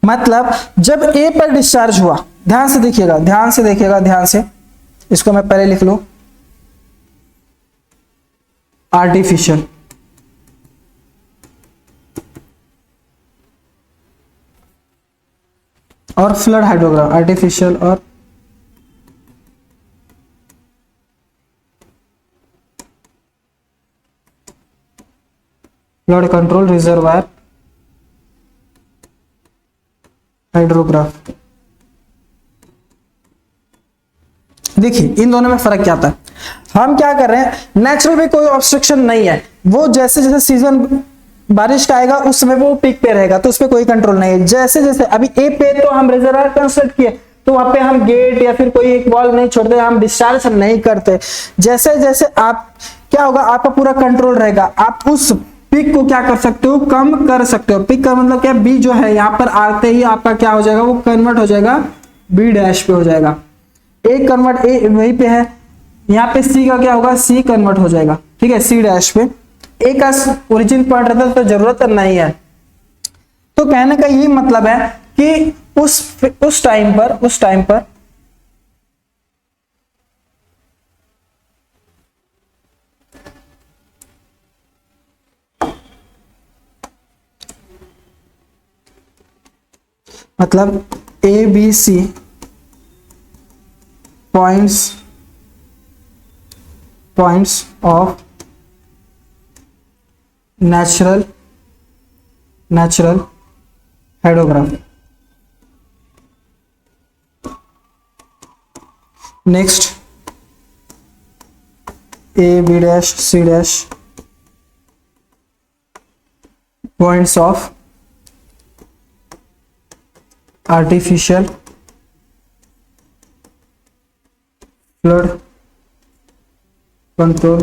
मतलब जब ए पर डिस्चार्ज हुआ, ध्यान से देखिएगा, इसको मैं पहले लिख लूं, आर्टिफिशियल, और फ्लड हाइड्रोग्राफ, आर्टिफिशियल और फ्लड कंट्रोल रिजर्वायर हाइड्रोग्राफ। देखिए इन दोनों में फर्क क्या आता है। हम क्या कर रहे हैं, नेचुरल में कोई ऑब्स्ट्रक्शन नहीं है, वो जैसे जैसे सीजन बारिश का आएगा उस समय वो पीक पे रहेगा, तो उस पर कोई कंट्रोल नहीं है। जैसे जैसे अभी ए पे तो हम रिजर्वायर कंस्ट्रक्ट किए, तो वहां पे हम गेट या फिर कोई एक वॉल्व नहीं छोड़ते, हम डिस्चार्ज नहीं करते। जैसे जैसे आप क्या होगा, आपका पूरा कंट्रोल रहेगा, आप उस पिक को क्या कर सकते हो, कम कर सकते हो। पिक का मतलब क्या, बी जो है यहाँ पर आते ही आपका क्या हो जाएगा, वो कन्वर्ट हो जाएगा बी डैश पे हो जाएगा। ए कन्वर्ट ए वहीं पे है, यहाँ पे सी का क्या होगा, सी कन्वर्ट हो जाएगा, ठीक है, सी डैश पे। ए का ओरिजिन पॉइंट रहता है तो जरूरत नहीं है। तो कहने का यही मतलब है कि उस टाइम पर मतलब A B C points of natural hydrograph. Next A B dash C dash points of artificial flood control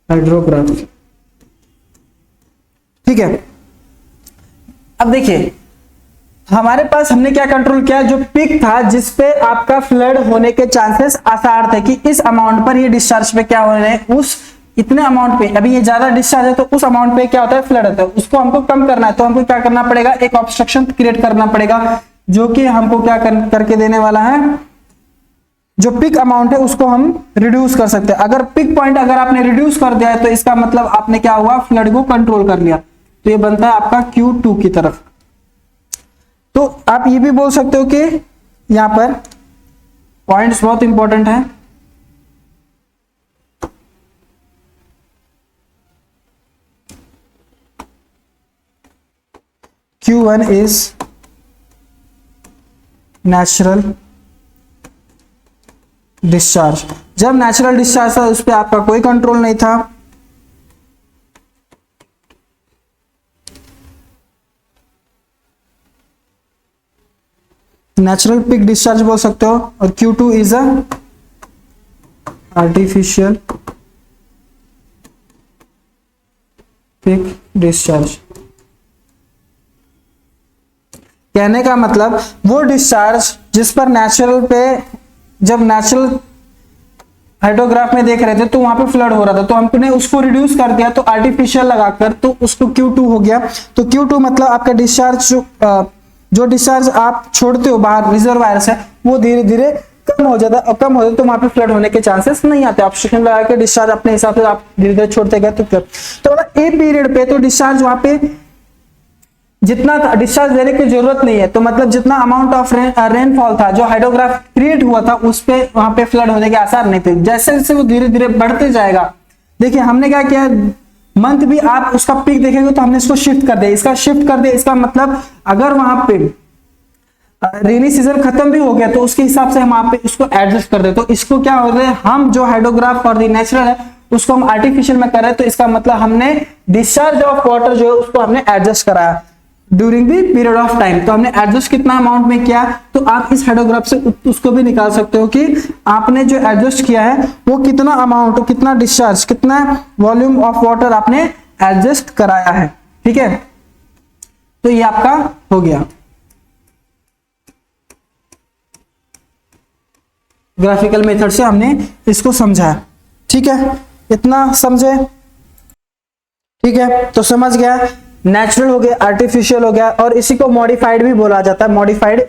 hydrograph. ठीक है, अब देखिए हमारे पास हमने क्या कंट्रोल किया, जो पिक था जिसपे आपका फ्लड होने के चांसेस आसार थे कि इस अमाउंट पर ये डिस्चार्ज पे क्या हो रहे हैं, उस इतने अमाउंट पे अभी ये ज्यादा डिस्चार्ज है तो उस अमाउंट पे क्या होता है, फ्लड होता है, उसको हमको कम करना है। तो हमको क्या करना पड़ेगा, एक ऑब्स्ट्रक्शन क्रिएट करना पड़ेगा, जो कि हमको क्या करके देने वाला है, जो पिक अमाउंट है उसको हम रिड्यूस कर सकते हैं। अगर पिक पॉइंट अगर आपने रिड्यूस कर दिया है तो इसका मतलब आपने क्या हुआ, फ्लड को कंट्रोल कर लिया। तो ये बनता है आपका Q2 की तरफ। तो आप ये भी बोल सकते हो कि यहां पर पॉइंट्स बहुत इंपॉर्टेंट है। Q1 is natural discharge. जब नेचुरल डिस्चार्ज था उस पर आपका कोई कंट्रोल नहीं था। नेचुरल पिक डिस्चार्ज बोल सकते हो। और Q2 is a artificial peak discharge. कहने का मतलब वो डिस्चार्ज जिस पर नेचुरल पे, जब नेचुरल हाइड्रोग्राफ में देख रहे थे तो वहां पे फ्लड हो रहा था, तो हमने उसको रिड्यूस कर दिया, तो आर्टिफिशियल लगाकर तो उसको Q2 हो गया। तो Q2 मतलब आपका डिस्चार्ज जो डिस्चार्ज आप छोड़ते हो बाहर रिजर्वायर से, वो धीरे धीरे कम हो जाता है, और कम हो जाता तो वहां पे फ्लड होने के चांसेस नहीं आते। ऑब्स्ट्रक्शन लगा के डिस्चार्ज अपने हिसाब से आप धीरे धीरे छोड़ते गए तो ए पीरियड पे तो डिस्चार्ज वहां पे जितना डिस्चार्ज देने की जरूरत नहीं है। तो मतलब जितना अमाउंट ऑफ रेनफॉल था, जो हाइड्रोग्राफ क्रिएट हुआ था, उस पे वहां पे फ्लड होने के आसार नहीं थे। जैसे जैसे वो धीरे धीरे बढ़ते जाएगा, देखिए हमने क्या किया, मंथ भी आप उसका पीक देखेंगे तो हमने इसको शिफ्ट कर दिया, इसका शिफ्ट कर दिया। इसका मतलब अगर वहां पे रेनी सीजन खत्म भी हो गया तो उसके हिसाब से हम वहां पे इसको एडजस्ट कर दे। तो इसको क्या हो रहा है, हम जो हाइड्रोग्राफ और नेचुरल है उसको हम आर्टिफिशियल में कर रहे हैं। तो इसका मतलब हमने डिस्चार्ज ऑफ वाटर जो है उसको हमने एडजस्ट कराया during the period of time. तो हमने एडजस्ट कितना अमाउंट में किया, तो आप इस हाइड्रोग्राफ से उसको भी निकाल सकते हो कि आपने जो एडजस्ट किया है वो कितना अमाउंट, कितना डिस्चार्ज, कितना वॉल्यूम ऑफ वाटर आपने एडजस्ट कराया है। ठीक है, तो ये आपका हो गया ग्राफिकल मेथड से हमने इसको समझा। ठीक है, इतना समझे, ठीक है, तो समझ गया। नेचुरल हो गया, आर्टिफिशियल हो गया, और इसी को मॉडिफाइड भी बोला जाता है। मॉडिफाइड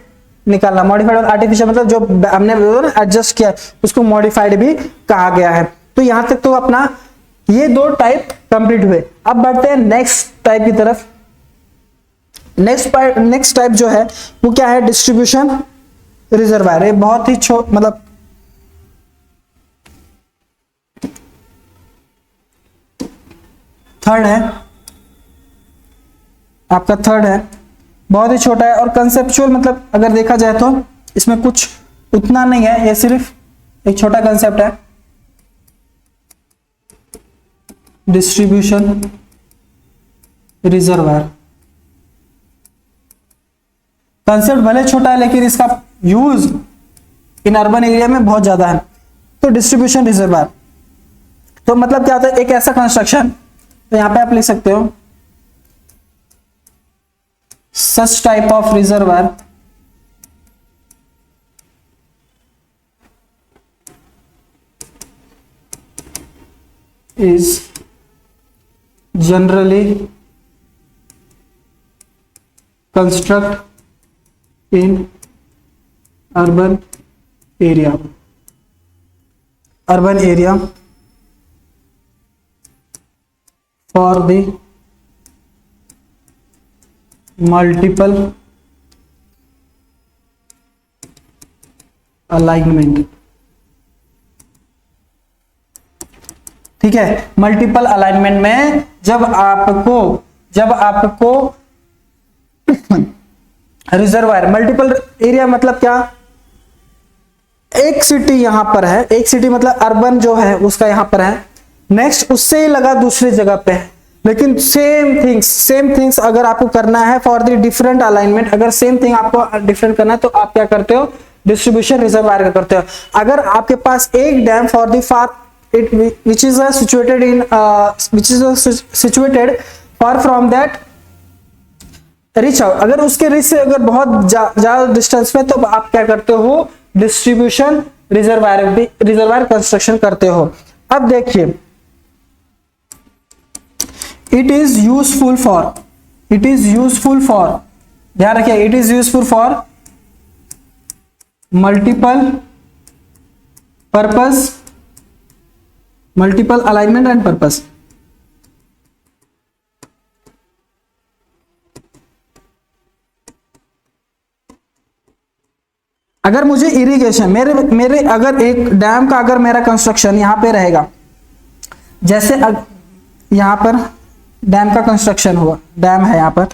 निकालना, मॉडिफाइड और आर्टिफिशियल मतलब जो हमने एडजस्ट किया उसको मॉडिफाइड भी कहा गया है। तो यहां तक तो अपना ये दो टाइप कंप्लीट हुए। अब बढ़ते हैं नेक्स्ट टाइप की तरफ। नेक्स्ट टाइप जो है वो क्या है, डिस्ट्रीब्यूशन रिजर्वायर। ये बहुत ही मतलब थर्ड है आपका, थर्ड है, बहुत ही छोटा है और कंसेप्चुअल मतलब अगर देखा जाए तो इसमें कुछ उतना नहीं है, ये सिर्फ एक छोटा कंसेप्ट है। डिस्ट्रीब्यूशन रिजर्वायर कंसेप्ट भले छोटा है लेकिन इसका यूज इन अर्बन एरिया में बहुत ज्यादा है। तो डिस्ट्रीब्यूशन रिजर्वायर तो मतलब क्या होता है, एक ऐसा कंस्ट्रक्शन, तो यहां पे आप लिख सकते हो such type of reservoir is generally construct in urban area for the multiple alignment। ठीक है, मल्टीपल अलाइनमेंट में जब आपको रिजर्वायर मल्टीपल एरिया मतलब क्या, एक सिटी यहां पर है, एक सिटी मतलब अर्बन जो है उसका यहां पर है, नेक्स्ट उससे ही लगा दूसरी जगह पे है, लेकिन सेम थिंग्स अगर आपको करना है फॉर द डिफरेंट अलाइनमेंट, अगर सेम थिंग आपको डिफरेंट करना है तो आप क्या करते हो, डिस्ट्रीब्यूशन रिजर्वायर का करते हो। अगर आपके पास एक dam for the far which is situated far from that reach out, अगर उसके रिच से अगर बहुत ज्यादा डिस्टेंस में, तो आप क्या करते हो, डिस्ट्रीब्यूशन रिजर्वायर कंस्ट्रक्शन करते हो। अब देखिए इट इज यूजफुल फॉर ध्यान रखिए, it is useful for multiple alignment and purpose. अगर मुझे इरिगेशन मेरे अगर एक डैम का अगर मेरा कंस्ट्रक्शन यहां पे रहेगा, जैसे यहां पर डैम का कंस्ट्रक्शन हुआ, डैम है यहां पर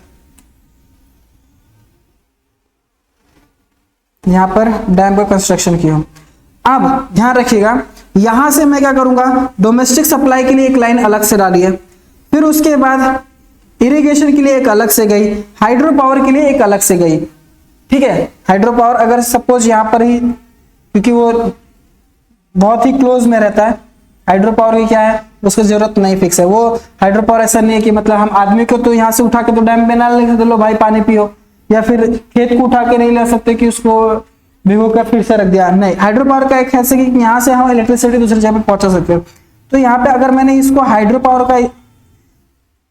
डैम का कंस्ट्रक्शन किया। अब ध्यान रखिएगा, यहां से मैं क्या करूंगा, डोमेस्टिक सप्लाई के लिए एक लाइन अलग से डाली है, फिर उसके बाद इरिगेशन के लिए एक अलग से गई, हाइड्रो पावर के लिए एक अलग से गई। ठीक है, हाइड्रो पावर अगर सपोज यहां पर ही, क्योंकि वो बहुत ही क्लोज में रहता है, हाइड्रो पावर की क्या है, उसकी जरूरत नहीं फिक्स है। वो हाइड्रो पावर ऐसा नहीं है कि मतलब हम आदमी को तो यहां से उठा के तो डैम पे ना ले सकते, लो भाई पानी पियो, या फिर खेत को उठा के नहीं ले सकते कि उसको भिगो कर फिर से रख दिया, नहीं। हाइड्रो पावर का एक है कि यहाँ से हम इलेक्ट्रिसिटी दूसरी जगह पे पहुंचा सकते हैं। तो यहाँ पे अगर मैंने इसको हाइड्रो पावर का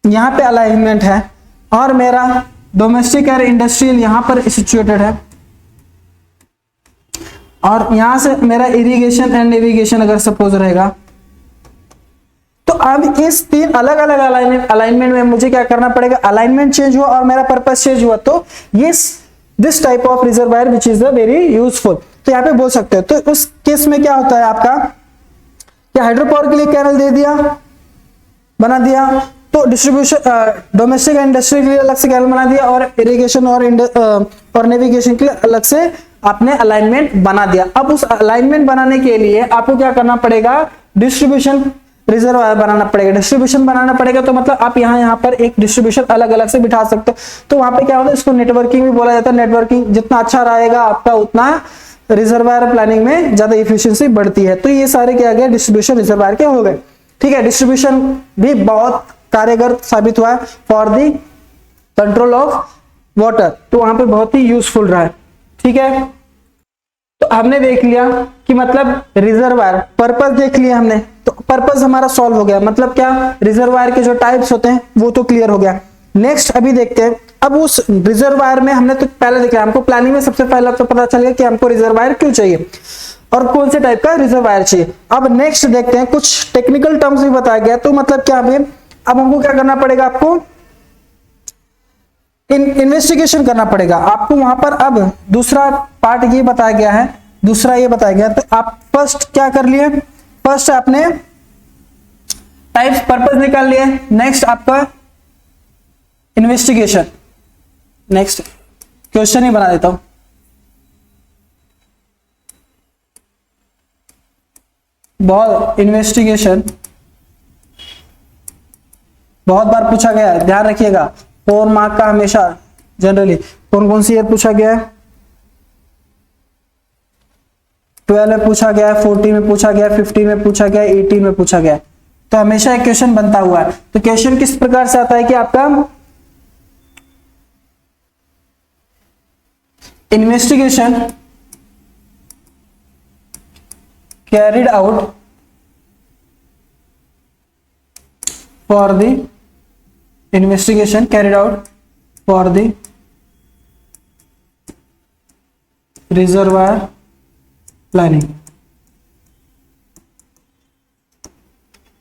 यहाँ पे अलाइनमेंट है और मेरा डोमेस्टिक और इंडस्ट्रियल यहाँ पर सिचुएटेड है, और यहाँ से मेरा इरिगेशन एंड नेविगेशन अगर सपोज रहेगा, तो अब इस तीन अलग अलग अलाइनमेंट में मुझे क्या करना पड़ेगा, अलाइनमेंट चेंज हुआ और मेरा पर्पस चेंज हुआ, तो ये this type of reservoir which is very useful. तो यहाँ पे बोल सकते हो, तो उस केस में क्या होता है आपका, क्या हाइड्रो पावर के लिए कैनल दे दिया, बना दिया, तो डिस्ट्रीब्यूशन डोमेस्टिक एंड इंडस्ट्री के लिए अलग से कैनल बना दिया, और इरिगेशन और नेविगेशन के लिए अलग से आपने अलाइनमेंट बना दिया। अब उस अलाइनमेंट बनाने के लिए आपको क्या करना पड़ेगा, डिस्ट्रीब्यूशन रिजर्वायर बनाना पड़ेगा। डिस्ट्रीब्यूशन बनाना पड़ेगा तो मतलब आप यहाँ पर एक डिस्ट्रीब्यूशन अलग अलग से बिठा सकते हो। तो वहां पे क्या होता है, इसको नेटवर्किंग भी बोला जाता है। नेटवर्किंग जितना अच्छा रहेगा आपका, उतना रिजर्वायर प्लानिंग में ज्यादा इफिशियंसी बढ़ती है। तो ये सारे क्या गए, डिस्ट्रीब्यूशन रिजर्वायर के हो गए। ठीक है, डिस्ट्रीब्यूशन भी बहुत कारगर साबित हुआ है for the control of water, तो वहां पे बहुत ही यूजफुल रहा है। ठीक है, तो हमने देख लिया कि मतलब रिजर्वायर पर्पस देख लिया हमने, तो पर्पस हमारा सॉल्व हो गया। मतलब क्या, रिजर्वायर के जो टाइप्स होते हैं वो तो क्लियर हो गया। नेक्स्ट अभी देखते हैं, अब उस रिजर्वायर में हमने तो पहले देख लिया, हमको प्लानिंग में सबसे पहले तो पता चल गया कि हमको रिजर्वायर क्यों चाहिए और कौन से टाइप का रिजर्वायर चाहिए। अब नेक्स्ट देखते हैं, कुछ टेक्निकल टर्म्स भी बताया गया। तो मतलब क्या, हमें अब हमको क्या करना पड़ेगा, आपको इन्वेस्टिगेशन करना पड़ेगा आपको वहां पर। अब दूसरा पार्ट ये बताया गया है, दूसरा ये बताया गया, तो आप फर्स्ट क्या कर लिए, फर्स्ट आपने टाइप्स पर्पस निकाल लिए। नेक्स्ट आपका इन्वेस्टिगेशन, नेक्स्ट क्वेश्चन ही बना देता हूं। बहुत इन्वेस्टिगेशन बहुत बार पूछा गया है, ध्यान रखिएगा। 4 मार्क का हमेशा जनरली कौन कौन सी ईयर पूछा गया है? 12 में पूछा गया है, 14 में पूछा गया है, 15 में पूछा गया है, 18 में पूछा गया है। तो हमेशा एक क्वेश्चन बनता हुआ है। तो क्वेश्चन किस प्रकार से आता है कि आपका investigation carried out for the investigation carried out for the reservoir planning।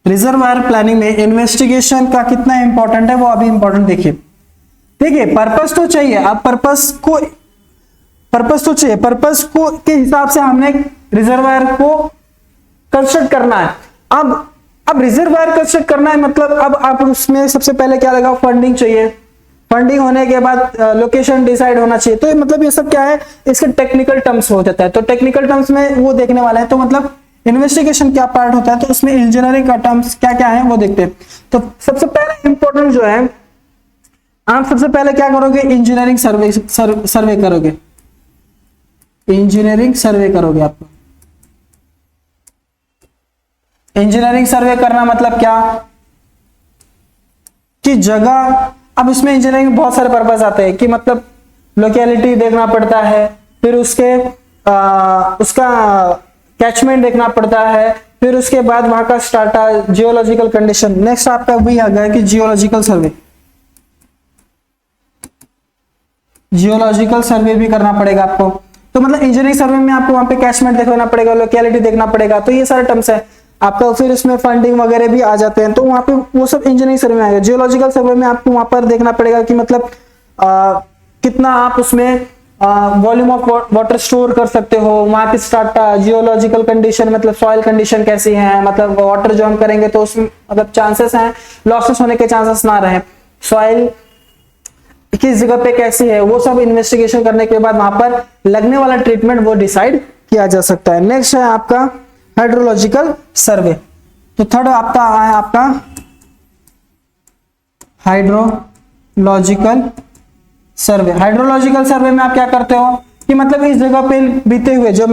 Reservoir planning में इन्वेस्टिगेशन का कितना इंपॉर्टेंट है वो अभी इंपॉर्टेंट देखिए। देखिए पर्पस तो चाहिए, अब पर्पस तो चाहिए, पर्पस को के हिसाब से हमने रिजर्वायर को कंस्ट्रक्ट करना है। अब रिजर्वायर कंस्ट्रक्ट करना है मतलब अब आप उसमें सबसे पहले क्या लगा, फंडिंग चाहिए। फंडिंग होने के बाद लोकेशन डिसाइड होना चाहिए। तो मतलब ये सब क्या है, इसके टेक्निकल टर्म्स हो जाता है। तो टेक्निकल टर्म्स में वो देखने वाला है। तो मतलब इन्वेस्टिगेशन क्या पार्ट होता है, तो उसमें इंजीनियरिंग का टर्म्स क्या क्या है वो देखते हैं। तो सबसे पहले इंपॉर्टेंट जो है, आप सबसे पहले क्या करोगे, इंजीनियरिंग सर्वे करोगे। इंजीनियरिंग सर्वे करोगे। आपको इंजीनियरिंग सर्वे करना मतलब क्या कि जगह, अब इसमें इंजीनियरिंग बहुत सारे पर्पस आते हैं कि मतलब लोकेलिटी देखना पड़ता है, फिर उसका कैचमेंट देखना पड़ता है, फिर उसके बाद वहां का स्टाटा, जियोलॉजिकल कंडीशन। नेक्स्ट आपका वही आ गया कि जियोलॉजिकल सर्वे। जियोलॉजिकल सर्वे भी करना पड़ेगा आपको। तो मतलब इंजीनियरिंग सर्वे में आपको वहां पे कैचमेंट देखना पड़ेगा, लोकेलिटी देखना पड़ेगा। तो ये सारे टर्म्स है आपका। फिर इसमें फंडिंग वगैरह भी आ जाते हैं, तो वहां पे वो सब इंजीनियरिंग सर्वे में आएगा। जियोलॉजिकल सर्वे में आपको वहां पर देखना पड़ेगा कि मतलब कितना आप उसमें वॉल्यूम ऑफ वाटर स्टोर कर सकते हो, वहां की स्टार्टा, जियोलॉजिकल कंडीशन मतलब सॉइल कंडीशन कैसी है, मतलब वाटर जो हम करेंगे तो उसमें मतलब चांसेस हैं लॉसेस होने के चांसेस ना रहे, सॉइल किस जगह पे कैसी है, वो सब इन्वेस्टिगेशन करने के बाद वहां पर लगने वाला ट्रीटमेंट वो डिसाइड किया जा सकता है। नेक्स्ट है आपका हाइड्रोलॉजिकल सर्वे। तो थर्ड आपका है आपका हाइड्रोलॉजिकल सर्वे। हाइड्रोलॉजिकल सर्वे में आप क्या करते हो कि मतलब इस जगह पे बीते हुए जो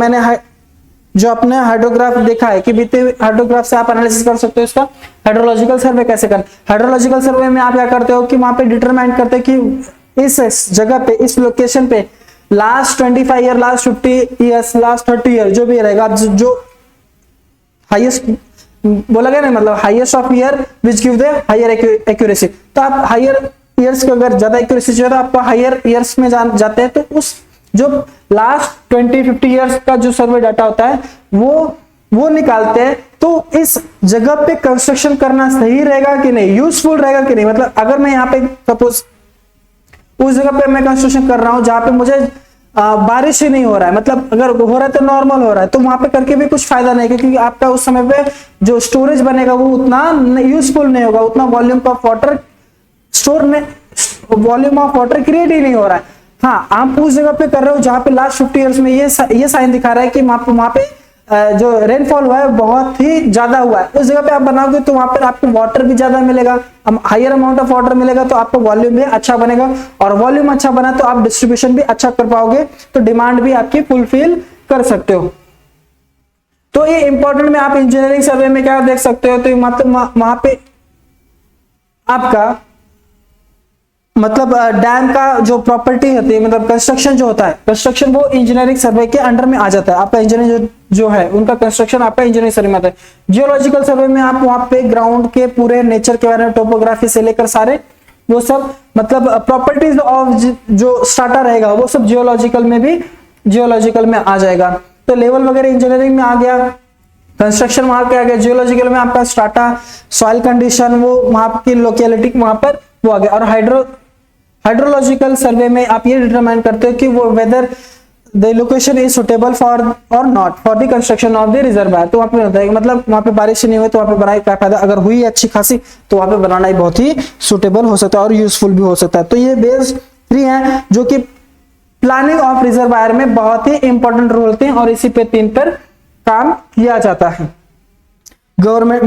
अपने हाइड्रोग्राफ देखा है कि बीते हुए हाइड्रोग्राफ से आप एनालिसिस कर सकते हो इसका। हाइड्रोलॉजिकल सर्वे कैसे करना, हाइड्रोलॉजिकल सर्वे में आप क्या करते हो कि वहां पे डिटरमाइन करते हैं कि इस जगह पे, इस लोकेशन पे last 25 year, last 50 years, last 30 year जो भी रहेगा, जो हाईएस्ट बोला गया ना, मतलब highest of year which give the higher accuracy. तो आप हायर ईयर्स को अगर ज्यादा एक्यूरेसी चाहिए तो आपको हायर ईयर्स में जाते हैं। तो उस जो लास्ट 20-50 ईयर्स का जो सर्वे डाटा होता है वो निकालते हैं। तो इस जगह पे कंस्ट्रक्शन करना सही रहेगा कि नहीं, यूजफुल रहेगा कि नहीं। मतलब अगर मैं यहाँ पे सपोज उस जगह पे मैं कंस्ट्रक्शन कर रहा हूं जहां पे मुझे बारिश ही नहीं हो रहा है, मतलब अगर हो रहा है तो नॉर्मल हो रहा है, तो वहां पे करके भी कुछ फायदा नहीं, क्योंकि आपका उस समय पे जो स्टोरेज बनेगा वो उतना यूजफुल नहीं होगा, उतना volume of water volume of water create ही नहीं हो रहा है। हाँ, आप उस जगह पे कर रहे हो जहां पे लास्ट 50 इयर्स में ये साइन दिखा रहा है कि वहां पे जो रेनफॉल हुआ है बहुत ही ज्यादा हुआ है। उस जगह पे आप बनाओगे तो वहां पर आपको वाटर भी ज्यादा मिलेगा, हायर अमाउंट ऑफ वाटर मिलेगा, तो आपका वॉल्यूम भी अच्छा बनेगा, और वॉल्यूम अच्छा बना तो आप डिस्ट्रीब्यूशन भी अच्छा कर पाओगे, तो डिमांड भी आपकी फुलफिल कर सकते हो। तो ये इंपॉर्टेंट में आप इंजीनियरिंग सर्वे में क्या देख सकते हो, तो मतलब वहां पे आपका मतलब डैम का जो प्रॉपर्टी होती है, मतलब कंस्ट्रक्शन जो होता है, कंस्ट्रक्शन वो इंजीनियरिंग सर्वे के अंडर में आ जाता है। आपका इंजीनियर जो है उनका कंस्ट्रक्शन आपका इंजीनियरिंग सर्वे में आता है। जियोलॉजिकल सर्वे में आप वहां पे ग्राउंड के पूरे नेचर के बारे में, टोपोग्राफी से लेकर सारे वो सब मतलब प्रॉपर्टीज ऑफ जो स्टार्टा रहेगा वो सब जियोलॉजिकल में आ जाएगा। तो लेवल वगैरह इंजीनियरिंग में आ गया, कंस्ट्रक्शन वहां पे आ गया। जियोलॉजिकल में आपका स्टार्टा, सॉइल कंडीशन, वो वहां की लोकेलिटी वहां पर वो आ गया। और हाइड्रोलॉजिकल सर्वे में आप ये डिटरमाइन करते हो कि वो whether the location is suitable for और not for the construction of the reservoir. तो वहां पे होता है मतलब वहां पे बारिश नहीं हुई तो वहां पे बनाए क्या फायदा, अगर हुई अच्छी खासी तो वहां पे बनाना ही बहुत ही सुटेबल हो सकता है और यूजफुल भी हो सकता है। तो ये बेस 3 है जो कि प्लानिंग ऑफ रिजर्वायर में बहुत ही इंपॉर्टेंट रोल होते हैं, और इसी पे 3 पर काम किया जाता है। गवर्नमेंट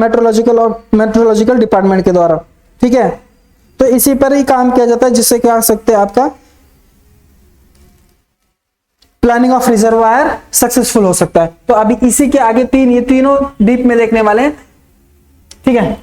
मेट्रोलॉजिकल डिपार्टमेंट के द्वारा। ठीक है, तो इसी पर ही काम किया जाता है, जिससे क्या आ सकते हैं आपका प्लानिंग ऑफ रिजर्वायर सक्सेसफुल हो सकता है। तो अभी इसी के आगे तीन, ये तीनों डीप में देखने वाले हैं। ठीक है।